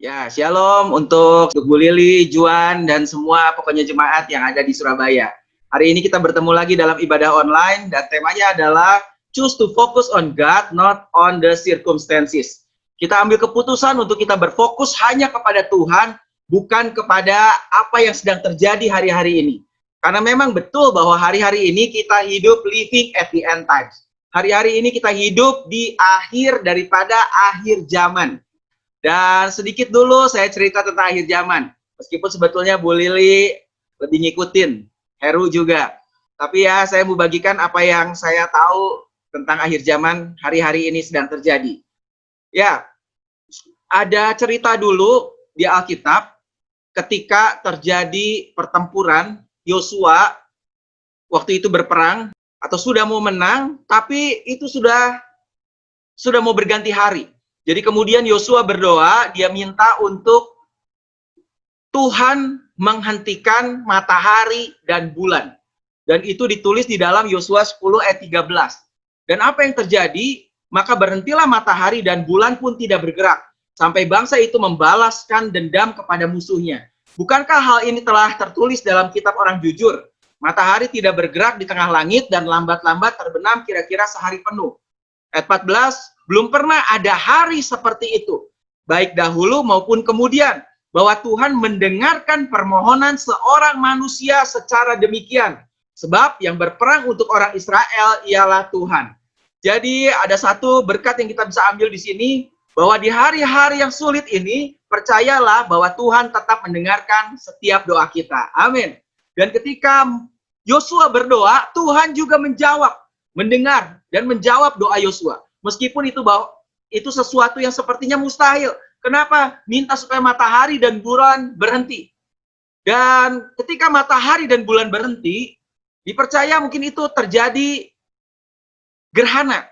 Ya, shalom untuk Bu Lili, Juan, dan semua pokoknya jemaat yang ada di Surabaya. Hari ini kita bertemu lagi dalam ibadah online dan temanya adalah choose to focus on God, not on the circumstances. Kita ambil keputusan untuk kita berfokus hanya kepada Tuhan, bukan kepada apa yang sedang terjadi hari-hari ini. Karena memang betul bahwa hari-hari ini kita hidup living at the end times. Hari-hari ini kita hidup di akhir daripada akhir zaman. Dan sedikit dulu saya cerita tentang akhir zaman. Meskipun sebetulnya Bu Lili lebih ngikutin, Heru juga. Tapi ya saya mau bagikan apa yang saya tahu tentang akhir zaman hari-hari ini sedang terjadi. Ya, ada cerita dulu di Alkitab ketika terjadi pertempuran Yosua waktu itu berperang atau sudah mau menang, tapi itu sudah mau berganti hari. Jadi kemudian Yosua berdoa, dia minta untuk Tuhan menghentikan matahari dan bulan. Dan itu ditulis di dalam Yosua 10 ayat 13. Dan apa yang terjadi? Maka berhentilah matahari dan bulan pun tidak bergerak. Sampai bangsa itu membalaskan dendam kepada musuhnya. Bukankah hal ini telah tertulis dalam kitab orang jujur? Matahari tidak bergerak di tengah langit dan lambat-lambat terbenam kira-kira sehari penuh. Ayat 14, belum pernah ada hari seperti itu, baik dahulu maupun kemudian, bahwa Tuhan mendengarkan permohonan seorang manusia secara demikian. Sebab yang berperang untuk orang Israel ialah Tuhan. Jadi ada satu berkat yang kita bisa ambil di sini, bahwa di hari-hari yang sulit ini, percayalah bahwa Tuhan tetap mendengarkan setiap doa kita. Amin. Dan ketika Yosua berdoa, Tuhan juga menjawab, mendengar dan menjawab doa Yosua. Meskipun itu sesuatu yang sepertinya mustahil. Kenapa? Minta supaya matahari dan bulan berhenti. Dan ketika matahari dan bulan berhenti, dipercaya mungkin itu terjadi gerhana.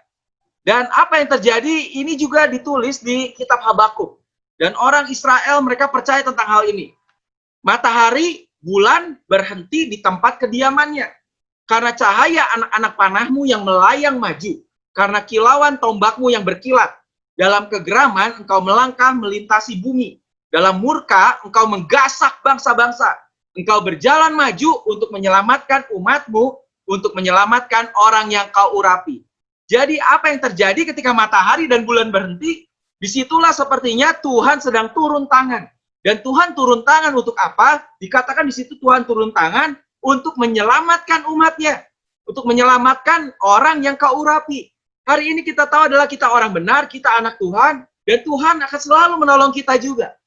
Dan apa yang terjadi ini juga ditulis di kitab Habakuk. Dan orang Israel mereka percaya tentang hal ini. Matahari, bulan berhenti di tempat kediamannya. Karena cahaya anak-anak panahmu yang melayang maju, karena kilauan tombakmu yang berkilat. Dalam kegeraman engkau melangkah melintasi bumi. Dalam murka engkau menggasak bangsa-bangsa. Engkau berjalan maju untuk menyelamatkan umatmu, untuk menyelamatkan orang yang kau urapi. Jadi apa yang terjadi ketika matahari dan bulan berhenti? Disitulah sepertinya Tuhan sedang turun tangan. Dan Tuhan turun tangan untuk apa? Dikatakan di situ Tuhan turun tangan untuk menyelamatkan umatnya, untuk menyelamatkan orang yang kau urapi. Hari ini kita tahu adalah kita orang benar, kita anak Tuhan, dan Tuhan akan selalu menolong kita juga.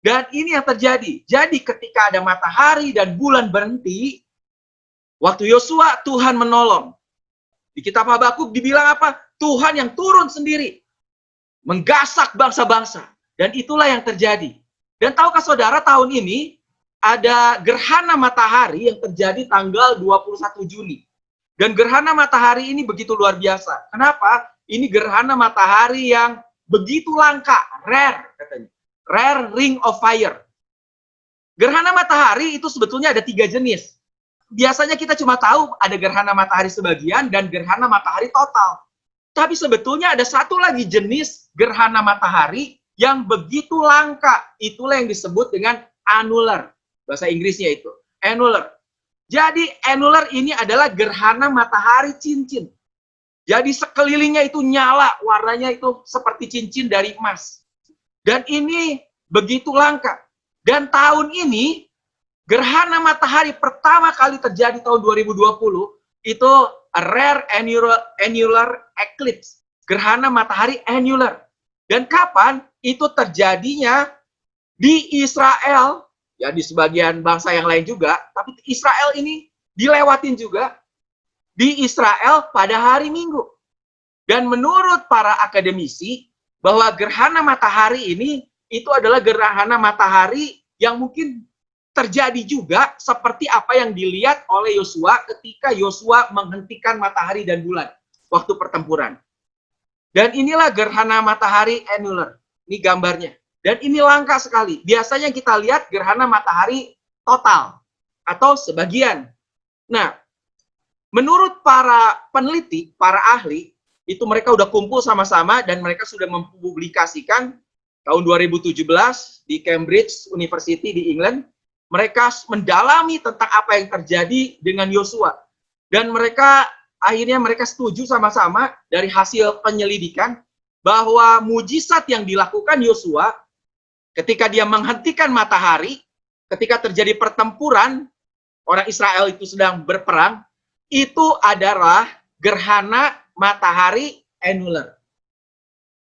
Dan ini yang terjadi. Jadi ketika ada matahari dan bulan berhenti, waktu Yosua Tuhan menolong. Di kitab Habakuk dibilang apa? Tuhan yang turun sendiri, menggasak bangsa-bangsa. Dan itulah yang terjadi. Dan tahukah saudara, tahun ini ada gerhana matahari yang terjadi tanggal 21 Juni. Dan gerhana matahari ini begitu luar biasa. Kenapa? Ini gerhana matahari yang begitu langka, rare katanya. Rare ring of fire. Gerhana matahari itu sebetulnya ada 3 jenis. Biasanya kita cuma tahu ada gerhana matahari sebagian dan gerhana matahari total. Tapi sebetulnya ada satu lagi jenis gerhana matahari yang begitu langka. Itulah yang disebut dengan annular. Bahasa Inggrisnya itu, annular. Jadi annular ini adalah gerhana matahari cincin. Jadi sekelilingnya itu nyala, warnanya itu seperti cincin dari emas. Dan ini begitu langka. Dan tahun ini, gerhana matahari pertama kali terjadi tahun 2020, itu a rare annular eclipse. Gerhana matahari annular. Dan kapan? Itu terjadinya di Israel, ya di sebagian bangsa yang lain juga, tapi Israel ini dilewatin juga di Israel pada hari Minggu. Dan menurut para akademisi, bahwa gerhana matahari ini itu adalah gerhana matahari yang mungkin terjadi juga seperti apa yang dilihat oleh Yosua ketika Yosua menghentikan matahari dan bulan waktu pertempuran. Dan inilah gerhana matahari annular. Ini gambarnya. Dan ini langka sekali. Biasanya kita lihat gerhana matahari total atau sebagian. Nah, menurut para peneliti, para ahli, itu mereka udah kumpul sama-sama dan mereka sudah mempublikasikan tahun 2017 di Cambridge University di England, mereka mendalami tentang apa yang terjadi dengan Yosua. Dan akhirnya mereka setuju sama-sama dari hasil penyelidikan bahwa mujizat yang dilakukan Yosua ketika dia menghentikan matahari, ketika terjadi pertempuran, orang Israel itu sedang berperang, itu adalah gerhana matahari annular.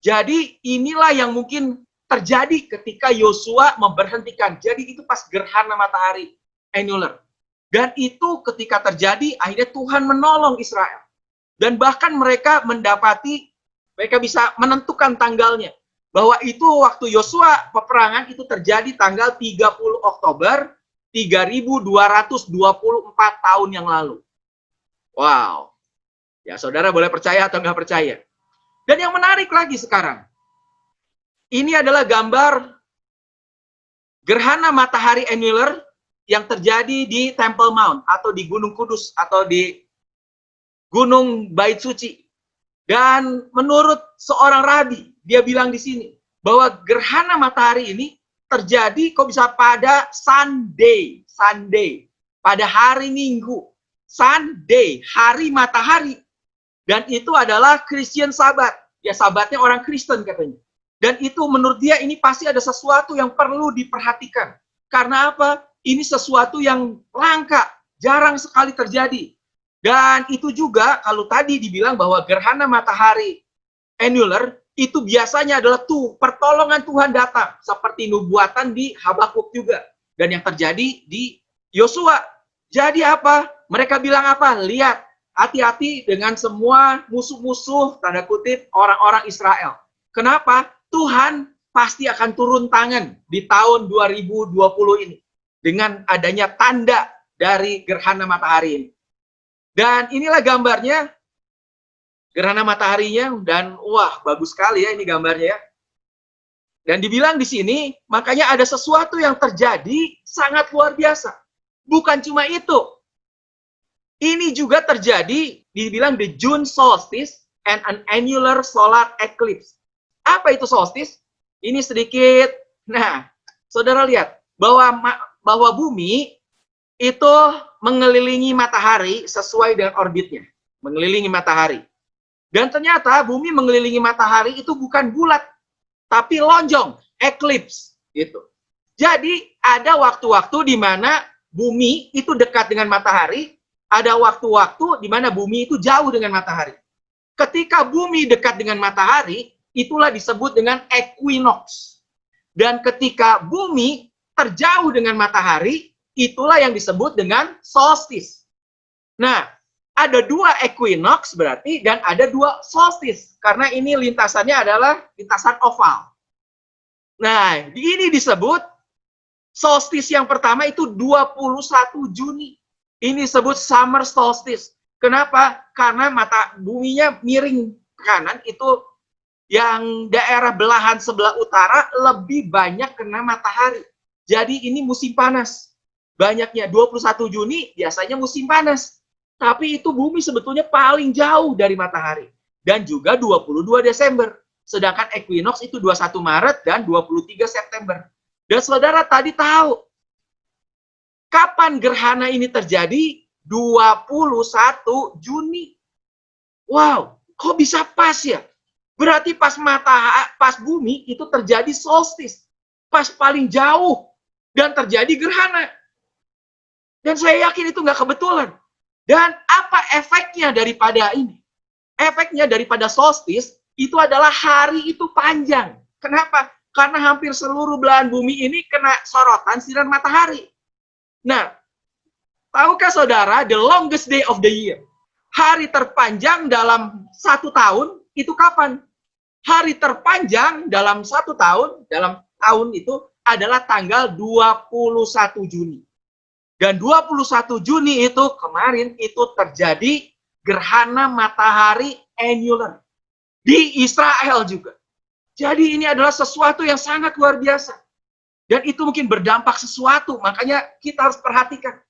Jadi inilah yang mungkin terjadi ketika Yosua memberhentikan. Jadi itu pas gerhana matahari annular. Dan itu ketika terjadi, akhirnya Tuhan menolong Israel. Dan bahkan mereka bisa menentukan tanggalnya. Bahwa itu waktu Yosua peperangan itu terjadi tanggal 30 Oktober 3224 tahun yang lalu. Wow. Ya, saudara boleh percaya atau nggak percaya. Dan yang menarik lagi sekarang, ini adalah gambar gerhana matahari annular yang terjadi di Temple Mount atau di Gunung Kudus atau di Gunung Bait Suci. Dan menurut seorang rabi, dia bilang di sini bahwa gerhana matahari ini terjadi kok bisa pada Sunday, pada hari Minggu, Sunday, hari matahari. Dan itu adalah Christian Sabat. Ya, sabatnya orang Kristen katanya. Dan itu menurut dia ini pasti ada sesuatu yang perlu diperhatikan. Karena apa? Ini sesuatu yang langka, jarang sekali terjadi. Dan itu juga kalau tadi dibilang bahwa gerhana matahari annular itu biasanya adalah pertolongan Tuhan datang. Seperti nubuatan di Habakuk juga. Dan yang terjadi di Yosua. Jadi apa? Mereka bilang apa? Lihat, hati-hati dengan semua musuh-musuh, tanda kutip, orang-orang Israel. Kenapa? Tuhan pasti akan turun tangan di tahun 2020 ini. Dengan adanya tanda dari gerhana matahari ini. Dan inilah gambarnya, gerhana mataharinya, dan wah, bagus sekali ya ini gambarnya ya. Dan dibilang di sini, makanya ada sesuatu yang terjadi sangat luar biasa. Bukan cuma itu. Ini juga terjadi, dibilang the June solstice and an annular solar eclipse. Apa itu solstice? Ini sedikit, nah, saudara lihat, bahwa bumi itu mengelilingi matahari sesuai dengan orbitnya. Mengelilingi matahari. Dan ternyata bumi mengelilingi matahari itu bukan bulat, tapi lonjong, eclipse. Gitu. Jadi ada waktu-waktu di mana bumi itu dekat dengan matahari, ada waktu-waktu di mana bumi itu jauh dengan matahari. Ketika bumi dekat dengan matahari, itulah disebut dengan equinox. Dan ketika bumi terjauh dengan matahari, itulah yang disebut dengan solstice. Nah, ada dua equinox berarti dan ada dua solstice. Karena ini lintasannya adalah lintasan oval. Nah, ini disebut solstice yang pertama itu 21 Juni. Ini disebut summer solstice. Kenapa? Karena buminya miring ke kanan, itu yang daerah belahan sebelah utara lebih banyak kena matahari. Jadi ini musim panas. Banyaknya 21 Juni biasanya musim panas. Tapi itu bumi sebetulnya paling jauh dari matahari. Dan juga 22 Desember. Sedangkan equinox itu 21 Maret dan 23 September. Dan saudara tadi tahu, kapan gerhana ini terjadi? 21 Juni. Wow, kok bisa pas ya? Berarti pas bumi itu terjadi solstice. Pas paling jauh. Dan terjadi gerhana. Dan saya yakin itu nggak kebetulan. Dan apa efeknya daripada ini? Efeknya daripada solstice itu adalah hari itu panjang. Kenapa? Karena hampir seluruh belahan bumi ini kena sorotan sinar matahari. Nah, tahukah saudara the longest day of the year? Hari terpanjang dalam satu tahun itu kapan? Hari terpanjang dalam satu tahun, dalam tahun itu adalah tanggal 21 Juni. Dan 21 Juni itu kemarin itu terjadi gerhana matahari annular. Di Israel juga. Jadi ini adalah sesuatu yang sangat luar biasa. Dan itu mungkin berdampak sesuatu. Makanya kita harus perhatikan.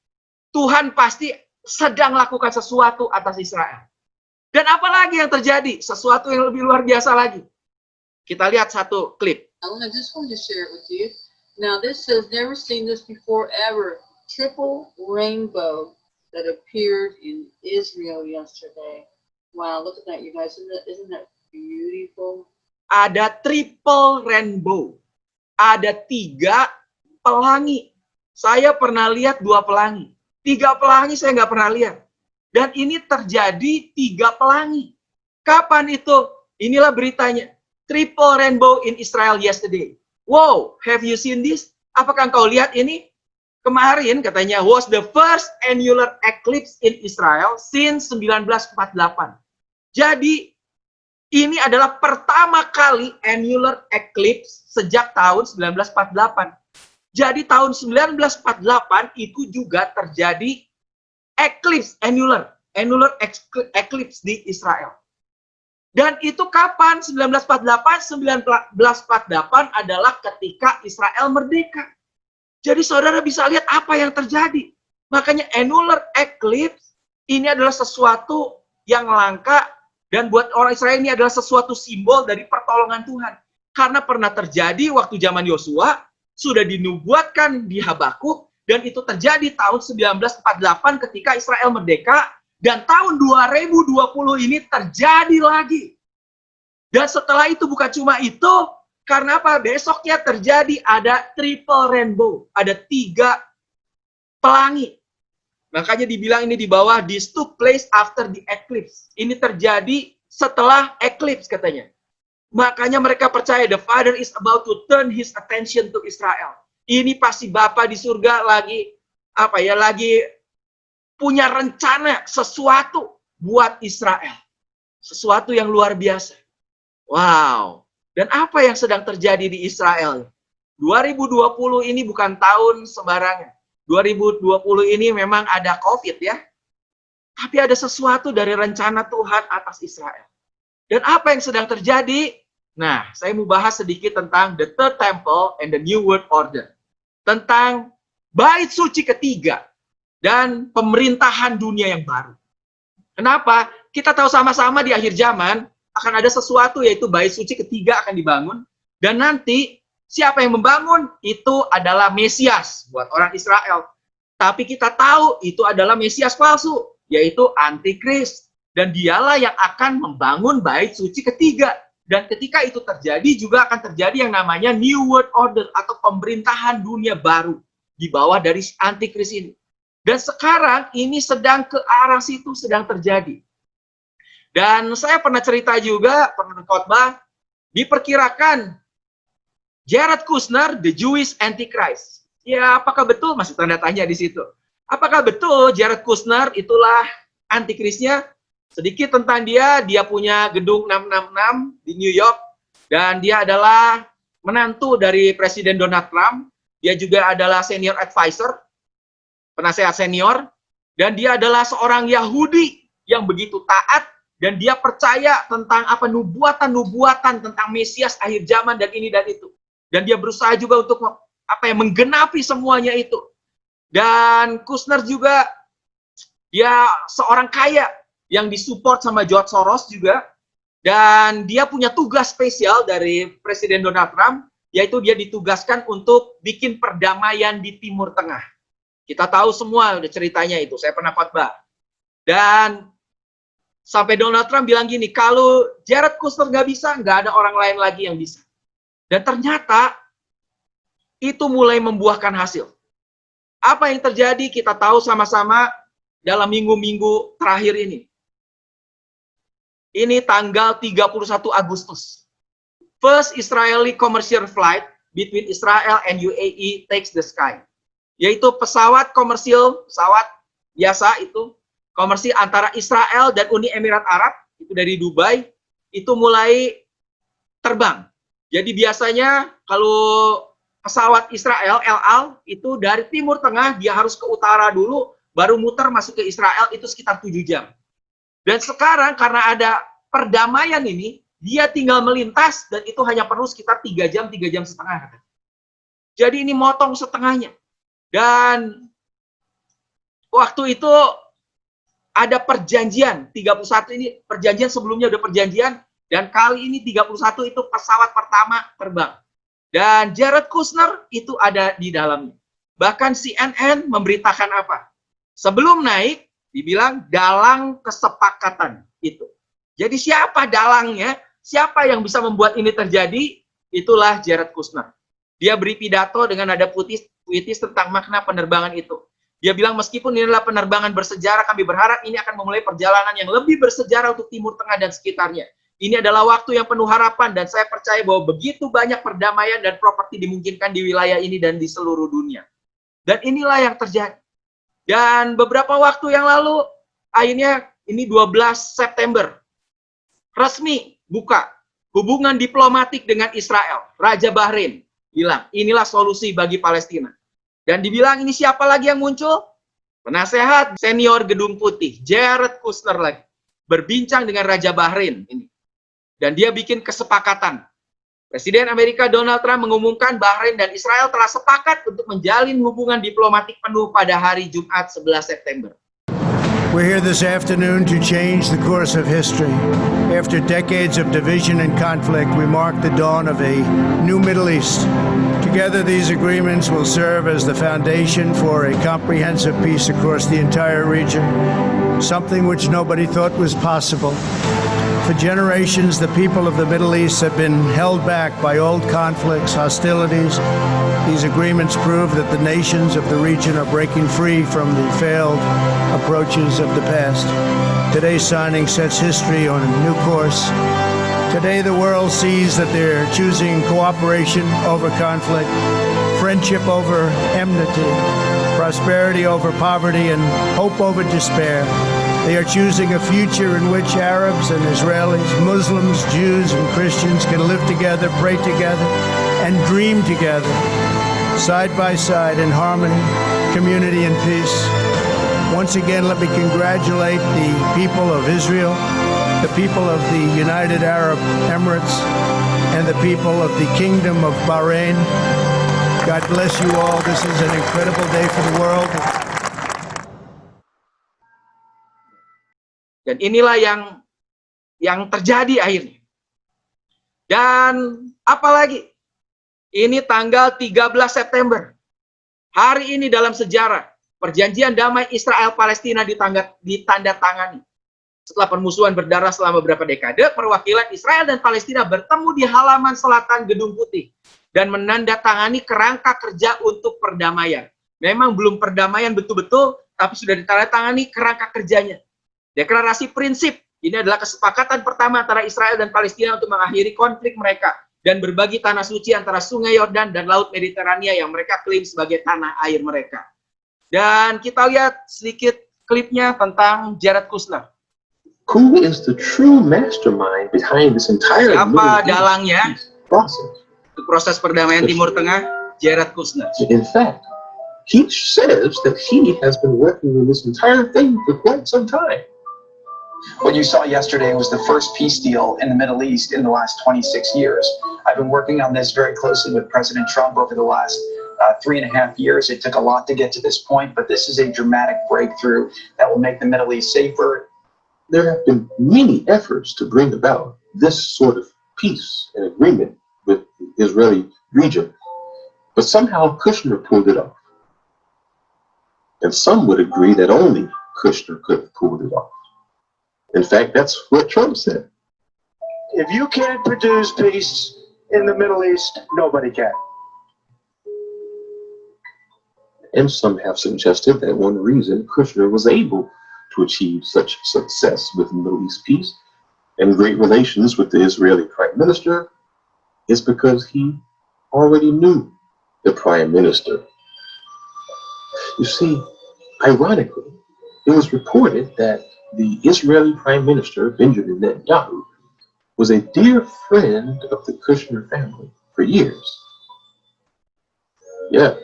Tuhan pasti sedang lakukan sesuatu atas Israel. Dan apalagi yang terjadi? Sesuatu yang lebih luar biasa lagi. Kita lihat satu klip. Alan, I just wanted to share it with you. Now, this says, never seen this before ever. Triple rainbow that appeared in Israel yesterday. Wow, look at that, you guys. Isn't that beautiful? Ada triple rainbow. Ada 3 pelangi. Saya pernah lihat 2 pelangi. 3 pelangi saya nggak pernah lihat. Dan ini terjadi 3 pelangi. Kapan itu? Inilah beritanya. Triple rainbow in Israel yesterday. Wow, have you seen this? Apakah engkau lihat ini? Kemarin katanya was the first annular eclipse in Israel since 1948. Jadi ini adalah pertama kali annular eclipse sejak tahun 1948. Jadi tahun 1948 itu juga terjadi eclipse annular eclipse di Israel. Dan itu kapan? 1948 adalah ketika Israel merdeka. Jadi saudara bisa lihat apa yang terjadi. Makanya annular eclipse ini adalah sesuatu yang langka, dan buat orang Israel ini adalah sesuatu simbol dari pertolongan Tuhan. Karena pernah terjadi waktu zaman Yosua, sudah dinubuatkan di Habakuk, dan itu terjadi tahun 1948 ketika Israel merdeka, dan tahun 2020 ini terjadi lagi. Dan setelah itu bukan cuma itu, karena apa? Besoknya terjadi ada triple rainbow, ada 3 pelangi. Makanya dibilang ini di bawah, this took place after the eclipse. Ini terjadi setelah eclipse katanya. Makanya mereka percaya the Father is about to turn his attention to Israel. Ini pasti Bapa di surga lagi punya rencana sesuatu buat Israel. Sesuatu yang luar biasa. Wow. Dan apa yang sedang terjadi di Israel? 2020 ini bukan tahun sembarangan. 2020 ini memang ada COVID ya. Tapi ada sesuatu dari rencana Tuhan atas Israel. Dan apa yang sedang terjadi? Nah, saya mau bahas sedikit tentang the Third Temple and the New World Order. Tentang bait suci ketiga dan pemerintahan dunia yang baru. Kenapa? Kita tahu sama-sama di akhir zaman akan ada sesuatu, yaitu bait suci ketiga akan dibangun. Dan nanti siapa yang membangun? Itu adalah Mesias buat orang Israel. Tapi kita tahu itu adalah Mesias palsu, yaitu Antikris. Dan dialah yang akan membangun bait suci ketiga. Dan ketika itu terjadi, juga akan terjadi yang namanya New World Order atau pemerintahan dunia baru di bawah dari Antikris ini. Dan sekarang ini sedang ke arah situ sedang terjadi. Dan saya pernah cerita juga, pernah khotbah, diperkirakan Jared Kushner, the Jewish Antichrist. Ya, apakah betul? Masih tanda tanya di situ. Apakah betul Jared Kushner itulah Antikrisnya? Sedikit tentang dia punya gedung 666 di New York, dan dia adalah menantu dari Presiden Donald Trump. Dia juga adalah senior advisor, penasehat senior, dan dia adalah seorang Yahudi yang begitu taat, dan dia percaya tentang apa nubuatan-nubuatan tentang Mesias akhir zaman dan ini dan itu. Dan dia berusaha juga untuk menggenapi semuanya itu. Dan Kushner juga dia seorang kaya yang disupport sama George Soros juga, dan dia punya tugas spesial dari Presiden Donald Trump, yaitu dia ditugaskan untuk bikin perdamaian di Timur Tengah. Kita tahu semua udah ceritanya itu, saya pernah khotbah. Dan sampai Donald Trump bilang gini, kalau Jared Kushner nggak bisa, nggak ada orang lain lagi yang bisa. Dan ternyata itu mulai membuahkan hasil. Apa yang terjadi kita tahu sama-sama dalam minggu-minggu terakhir ini. Ini tanggal 31 Agustus. First Israeli commercial flight between Israel and UAE takes the sky. Yaitu pesawat komersil, pesawat biasa itu, komersil antara Israel dan Uni Emirat Arab, itu dari Dubai, itu mulai terbang. Jadi biasanya kalau pesawat Israel, El Al, itu dari Timur Tengah, dia harus ke utara dulu, baru muter masuk ke Israel, itu sekitar 7 jam. Dan sekarang karena ada perdamaian ini, dia tinggal melintas dan itu hanya perlu sekitar 3 jam setengah. Jadi ini motong setengahnya. Dan waktu itu ada perjanjian, 31 ini perjanjian, sebelumnya udah perjanjian, dan kali ini 31 itu pesawat pertama terbang. Dan Jared Kushner itu ada di dalamnya. Bahkan CNN memberitakan apa? Sebelum naik, dibilang dalang kesepakatan itu. Jadi siapa dalangnya? Siapa yang bisa membuat ini terjadi? Itulah Jared Kushner. Dia beri pidato dengan nada puitis tentang makna penerbangan itu. Dia bilang, meskipun ini adalah penerbangan bersejarah, kami berharap ini akan memulai perjalanan yang lebih bersejarah untuk Timur Tengah dan sekitarnya. Ini adalah waktu yang penuh harapan, dan saya percaya bahwa begitu banyak perdamaian dan properti dimungkinkan di wilayah ini dan di seluruh dunia. Dan inilah yang terjadi. Dan beberapa waktu yang lalu, akhirnya ini 12 September, resmi buka hubungan diplomatik dengan Israel. Raja Bahrain bilang, inilah solusi bagi Palestina. Dan dibilang ini siapa lagi yang muncul? Penasehat senior Gedung Putih, Jared Kushner lagi. Berbincang dengan Raja Bahrain ini. Dan dia bikin kesepakatan. Presiden Amerika Donald Trump mengumumkan Bahrain dan Israel telah sepakat untuk menjalin hubungan diplomatik penuh pada hari Jumat 11 September. We're here this afternoon to change the course of history. After decades of division and conflict, we mark the dawn of a new Middle East. Together, these agreements will serve as the foundation for a comprehensive peace across the entire region, something which nobody thought was possible. For generations, the people of the Middle East have been held back by old conflicts, hostilities. These agreements prove that the nations of the region are breaking free from the failed approaches of the past. Today's signing sets history on a new course. Today, the world sees that they're choosing cooperation over conflict, friendship over enmity, prosperity over poverty, and hope over despair. They are choosing a future in which Arabs and Israelis, Muslims, Jews, and Christians can live together, pray together, and dream together, side by side in harmony, community, and peace. Once again, let me congratulate the people of Israel, the people of the United Arab Emirates, and the people of the Kingdom of Bahrain. God bless you all. This is an incredible day for the world. Dan inilah yang terjadi akhirnya. Dan apalagi, ini tanggal 13 September. Hari ini dalam sejarah, perjanjian damai Israel-Palestina ditandatangani. Setelah permusuhan berdarah selama beberapa dekade, perwakilan Israel dan Palestina bertemu di halaman selatan Gedung Putih dan menandatangani kerangka kerja untuk perdamaian. Memang belum perdamaian betul-betul, tapi sudah ditandatangani kerangka kerjanya. Deklarasi prinsip, ini adalah kesepakatan pertama antara Israel dan Palestina untuk mengakhiri konflik mereka dan berbagi tanah suci antara Sungai Yordan dan Laut Mediterania yang mereka klaim sebagai tanah air mereka. Dan kita lihat sedikit klipnya tentang Jared Kushner. Who is the true mastermind behind this entire Siapa dalangnya process? untuk proses perdamaian Timur Tengah? Jared Kushner. In fact, he says that he has been working on this entire thing for quite some time. What you saw yesterday was the first peace deal in the Middle East in the last 26 years. I've been working on this very closely with President Trump over the last 3.5 years. It took a lot to get to this point, but this is a dramatic breakthrough that will make the Middle East safer. There have been many efforts to bring about this sort of peace and agreement with the Israeli region, but somehow Kushner pulled it off. And some would agree that only Kushner could have pulled it off. In fact, that's what Trump said. If you can't produce peace in the Middle East, nobody can. And some have suggested that one reason Kushner was able to achieve such success with Middle East peace and great relations with the Israeli Prime Minister is because he already knew the Prime Minister. You see, ironically, it was reported that the Israeli Prime Minister, Benjamin Netanyahu, was a dear friend of the Kushner family for years. Yeah.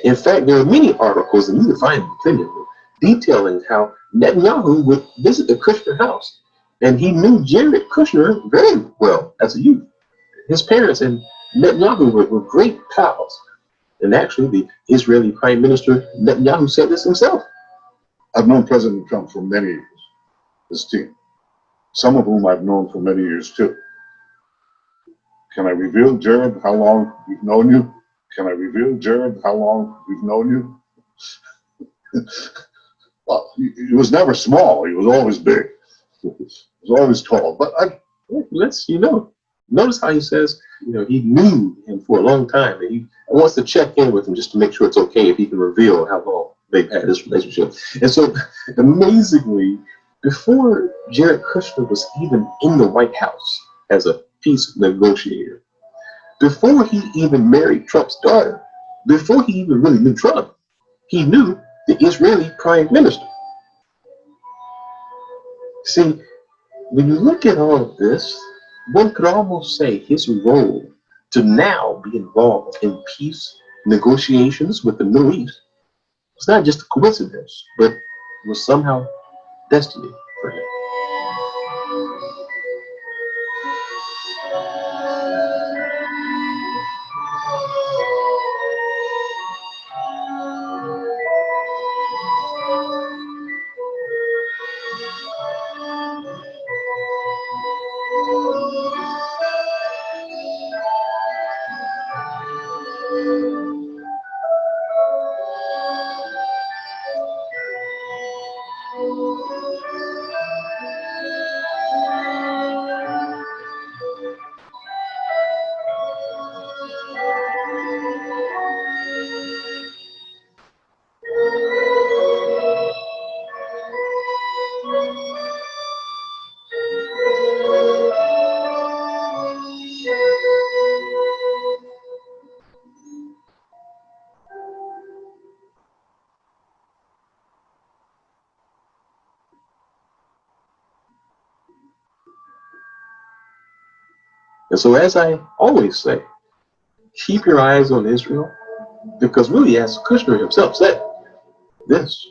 In fact, there are many articles, and you can find plenty of them, detailing how Netanyahu would visit the Kushner house, and he knew Jared Kushner very well as a youth. His parents and Netanyahu were great pals. And actually, the Israeli Prime Minister Netanyahu said this himself. I've known President Trump for many years, his team, some of whom I've known for many years too. Can I reveal, Jared, how long we've known you? Can I reveal, Jared, how long we've known you? Well, he was never small. He was always big. He was always tall. But Let's, notice how he says, he knew him for a long time, and he wants to check in with him just to make sure it's okay if he can reveal how long they've had this relationship. And so, amazingly, before Jared Kushner was even in the White House as a peace negotiator, before he even married Trump's daughter, before he even really knew Trump, he knew the Israeli prime minister. See, when you look at all of this, one could almost say his role to now be involved in peace negotiations with the Middle East was not just a coincidence, but was somehow destiny for him. And so, as I always say, keep your eyes on Israel, because really, as Kushner himself said, this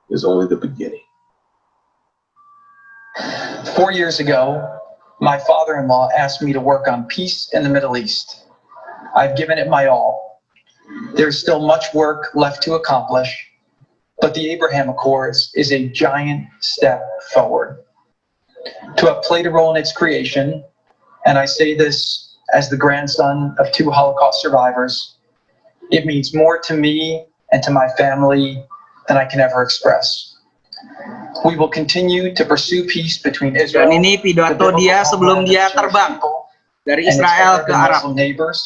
is only the beginning. 4 years ago, my father-in-law asked me to work on peace in the Middle East. I've given it my all. There's still much work left to accomplish, but the Abraham Accords is a giant step forward. To have played a role in its creation, and I say this as the grandson of 2 Holocaust survivors, it means more to me and to my family than I can ever express. We will continue to pursue peace between Israel Dan ini pidato dia sebelum dia terbang dari Israel ke Arab. neighbors,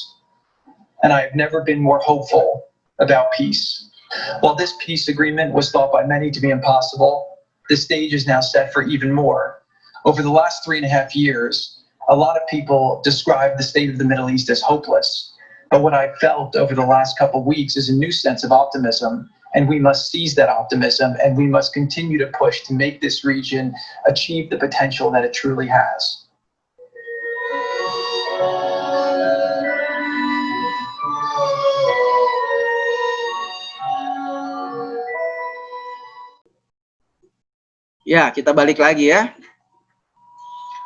and I have never been more hopeful about peace. While this peace agreement was thought by many to be impossible, the stage is now set for even more. Over the last 3.5 years, a lot of people describe the state of the Middle East as hopeless. But what I've felt over the last couple of weeks is a new sense of optimism, and we must seize that optimism, and we must continue to push to make this region achieve the potential that it truly has. Ya, kita balik lagi ya.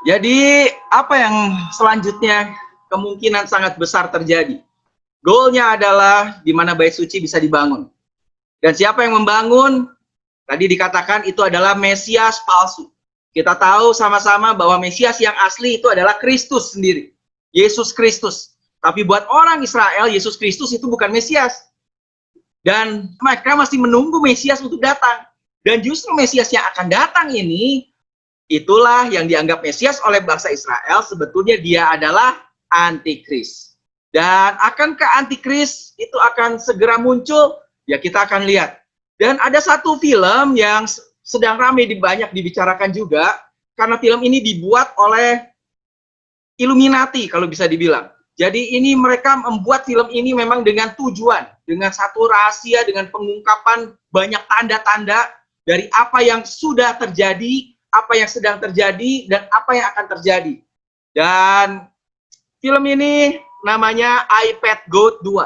Jadi, apa yang selanjutnya kemungkinan sangat besar terjadi? Goalnya adalah di mana Bait Suci bisa dibangun. Dan siapa yang membangun? Tadi dikatakan itu adalah Mesias palsu. Kita tahu sama-sama bahwa Mesias yang asli itu adalah Kristus sendiri. Yesus Kristus. Tapi buat orang Israel, Yesus Kristus itu bukan Mesias. Dan mereka masih menunggu Mesias untuk datang. Dan justru Mesias yang akan datang ini, itulah yang dianggap Mesias oleh bangsa Israel, sebetulnya dia adalah antikris. Dan akankah antikris itu akan segera muncul? Ya, kita akan lihat. Dan ada satu film yang sedang ramai banyak dibicarakan juga, karena film ini dibuat oleh Illuminati kalau bisa dibilang. Jadi ini mereka membuat film ini memang dengan tujuan, dengan satu rahasia, dengan pengungkapan banyak tanda-tanda dari apa yang sudah terjadi, apa yang sedang terjadi, dan apa yang akan terjadi. Dan film ini namanya iPad Goat 2.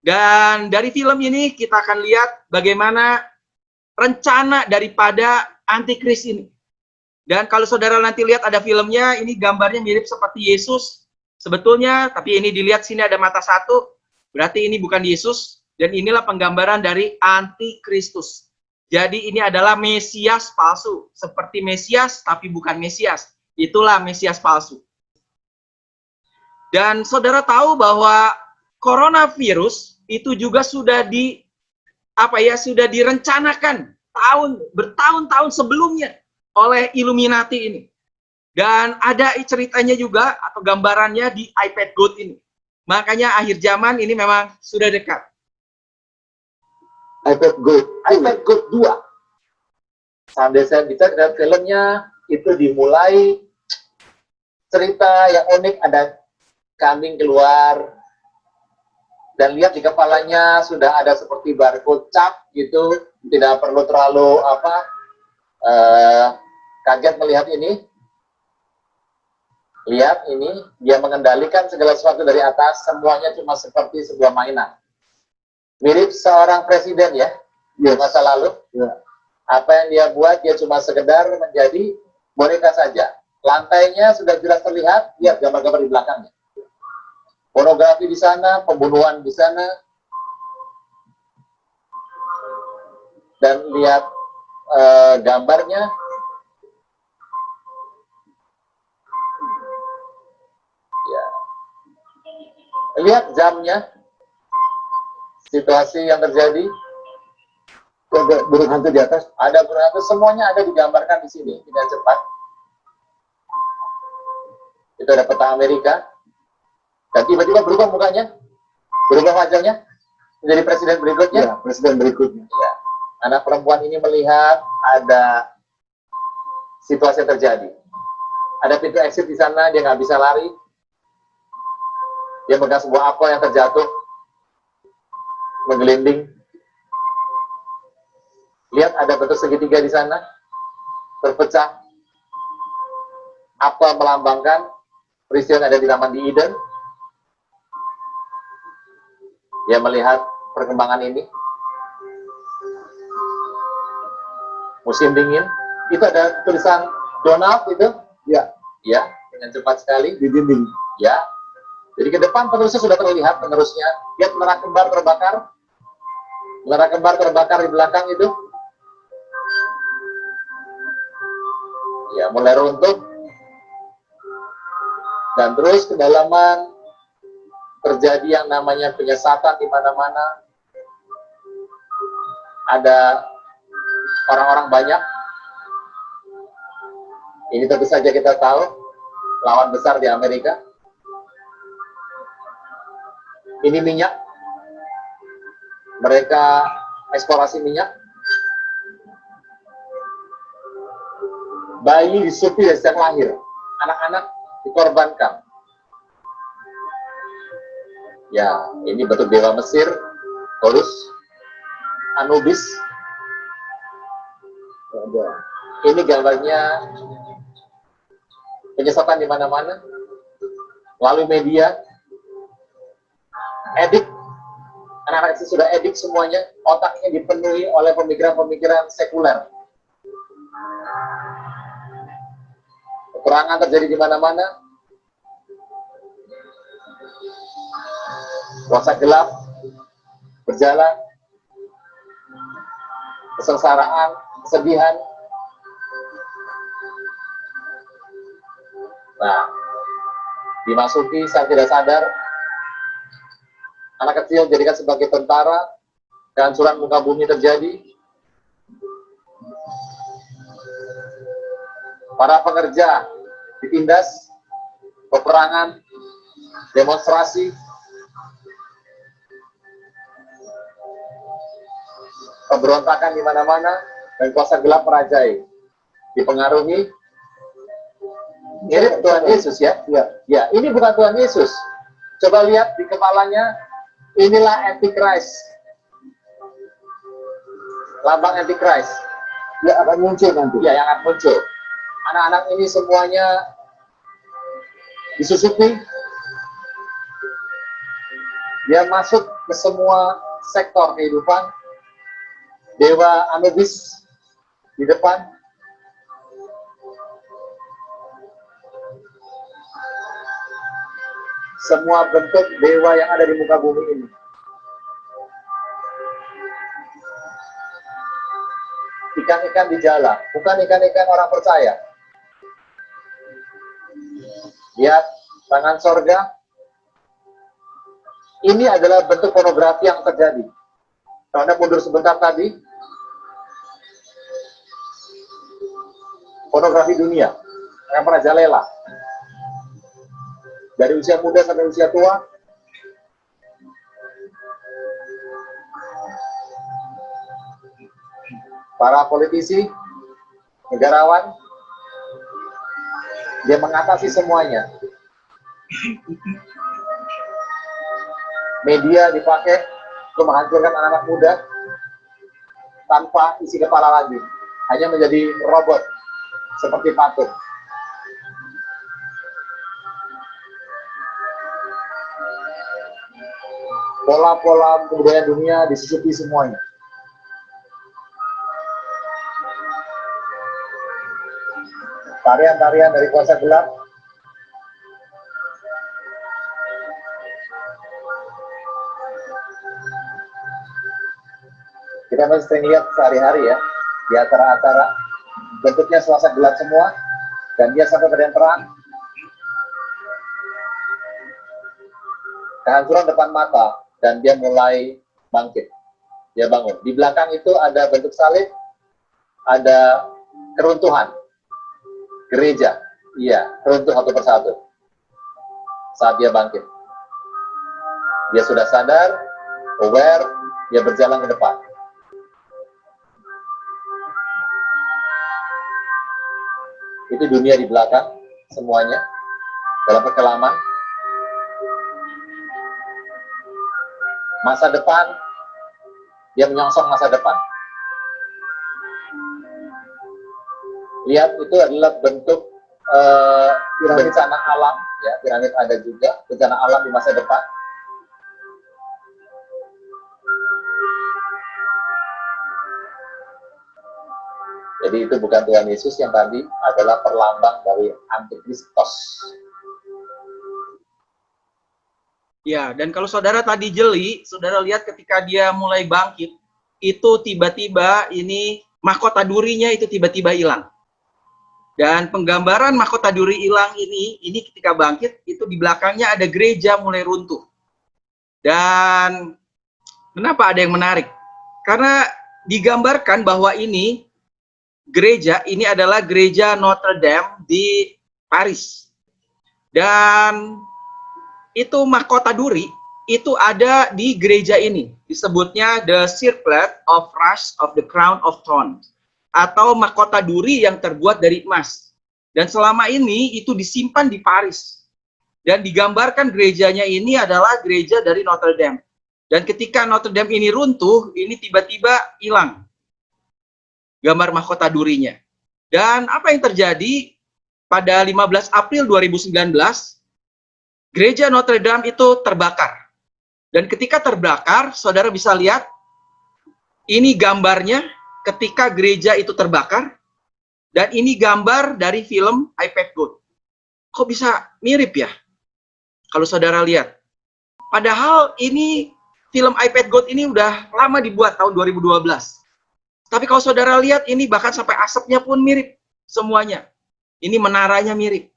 Dan dari film ini kita akan lihat bagaimana rencana daripada antikris ini. Dan kalau saudara nanti lihat ada filmnya, ini gambarnya mirip seperti Yesus. Sebetulnya, tapi ini dilihat sini ada mata satu, berarti ini bukan Yesus. Dan inilah penggambaran dari antikristus. Jadi ini adalah Mesias palsu. Seperti Mesias, tapi bukan Mesias. Itulah Mesias palsu. Dan saudara tahu bahwa coronavirus itu juga sudah sudah direncanakan bertahun-tahun sebelumnya oleh Illuminati ini. Dan ada ceritanya juga atau gambarannya di iPad Goat ini. Makanya akhir zaman ini memang sudah dekat. iPad Goat 2. Sambil saya bicara dengan filmnya, itu dimulai cerita yang unik, ada kambing keluar, dan lihat di kepalanya sudah ada seperti barcode cap gitu, tidak perlu terlalu kaget melihat ini. Lihat ini, dia mengendalikan segala sesuatu dari atas, semuanya cuma seperti sebuah mainan. Mirip seorang presiden ya, di masa lalu. Ya. Apa yang dia buat, dia cuma sekedar menjadi boneka saja. Lantainya sudah jelas terlihat, lihat gambar-gambar di belakangnya. Pornografi di sana, pembunuhan di sana. Dan lihat gambarnya. Ya. Lihat jamnya. Situasi yang terjadi. Ada burung hantu di atas. Ada burung hantu, semuanya ada digambarkan di sini dengan cepat. Itu ada peta Amerika. Dan tiba-tiba berubah mukanya, berubah wajahnya menjadi presiden berikutnya. Ya, presiden berikutnya. Ya. Anak perempuan ini melihat ada situasi yang terjadi. Ada pintu exit di sana, dia nggak bisa lari. Dia megang sebuah apel yang terjatuh, menggelinding. Lihat ada bentuk segitiga di sana, terpecah. Apel melambangkan peristiwa yang ada di Taman di Eden. Dia melihat perkembangan ini. Musim dingin. Itu ada tulisan Donald itu. Ya. Ya, dengan cepat sekali. Di dinding. Ya. Jadi ke depan penerusnya sudah terlihat penerusnya. Lihat menara kembar terbakar. Menara kembar terbakar di belakang itu. Ya, mulai runtuh. Dan terus kedalaman terjadi yang namanya penyesatan di mana-mana. Ada orang-orang banyak. Ini tentu saja kita tahu lawan besar di Amerika. Ini minyak. Mereka eksplorasi minyak. Bayi disupi dari sejak lahir. Anak-anak dikorbankan. Ya, ini bentuk dewa Mesir, Horus, Anubis. Ini gambarnya penyesatan di mana-mana. Lalu media, edik. Anak-anak itu sudah edik semuanya. Otaknya dipenuhi oleh pemikiran-pemikiran sekuler. Peperangan terjadi di mana-mana. Kuasa gelap berjalan, kesengsaraan, kesedihan. Nah, dimasuki saat tidak sadar, anak kecil dijadikan sebagai tentara, kehancuran muka bumi terjadi. Para pekerja ditindas, peperangan, demonstrasi, pemberontakan di mana-mana, dan kuasa gelap merajai. Dipengaruhi mirip Tuhan Yesus ya. Ya, ini bukan Tuhan Yesus. Coba lihat di kepalanya, inilah Antichrist. Lambang Antichrist. Ya akan muncul nanti. Ya, yang akan muncul. Anak-anak ini semuanya disusupi. Dia masuk ke semua sektor kehidupan. Dewa Anubis di depan. Semua bentuk dewa yang ada di muka bumi ini. Ikan-ikan di jala, bukan ikan-ikan orang percaya. Lihat tangan sorga, Ini adalah bentuk pornografi yang terjadi. Kalau Anda mundur sebentar tadi, pornografi dunia yang merajalela. Dari usia muda sampai usia tua, para politisi, negarawan, dia mengatasi semuanya. Media dipakai untuk menghancurkan anak-anak muda tanpa isi kepala lagi, hanya menjadi robot seperti patung. Pola-pola kebudayaan dunia disusupi semuanya. Tarian-tarian dari kuasa gelap, kita masih sering lihat sehari-hari ya, di acara-acara, bentuknya suasana gelap semua, dan dia sampai pada yang terang. Kehancuran depan mata, dan dia mulai bangkit. Dia bangun. Di belakang itu ada bentuk salib, ada keruntuhan. Gereja, iya, runtuh satu persatu. Saat dia bangkit. Dia sudah sadar, aware, dia berjalan ke depan. Itu dunia di belakang, semuanya, dalam perkelaman. Masa depan, dia menyongsong masa depan. Lihat, itu adalah bentuk bencana alam, ya, piramid ada juga, bencana alam di masa depan. Jadi itu bukan Tuhan Yesus, yang tadi adalah perlambang dari Antikristos. Ya, dan kalau saudara tadi jeli, saudara lihat ketika dia mulai bangkit, itu tiba-tiba ini mahkota durinya itu tiba-tiba hilang. Dan penggambaran mahkota duri hilang ini ketika bangkit, itu di belakangnya ada gereja mulai runtuh. Dan kenapa ada yang menarik? Karena digambarkan bahwa ini gereja, ini adalah gereja Notre Dame di Paris. Dan itu mahkota duri, itu ada di gereja ini. Disebutnya the circlet of rush of the crown of thorns. Atau mahkota duri yang terbuat dari emas. Dan selama ini itu disimpan di Paris. Dan digambarkan gerejanya ini adalah gereja dari Notre Dame. Dan ketika Notre Dame ini runtuh, ini tiba-tiba hilang gambar mahkota durinya. Dan apa yang terjadi pada 15 April 2019, gereja Notre Dame itu terbakar. Dan ketika terbakar, saudara bisa lihat, ini gambarnya ketika gereja itu terbakar, dan ini gambar dari film iPad Gold. Kok bisa mirip ya? Kalau saudara lihat. Padahal ini film iPad Gold ini udah lama dibuat, tahun 2012. Tapi kalau saudara lihat, ini bahkan sampai asapnya pun mirip semuanya. Ini menaranya mirip.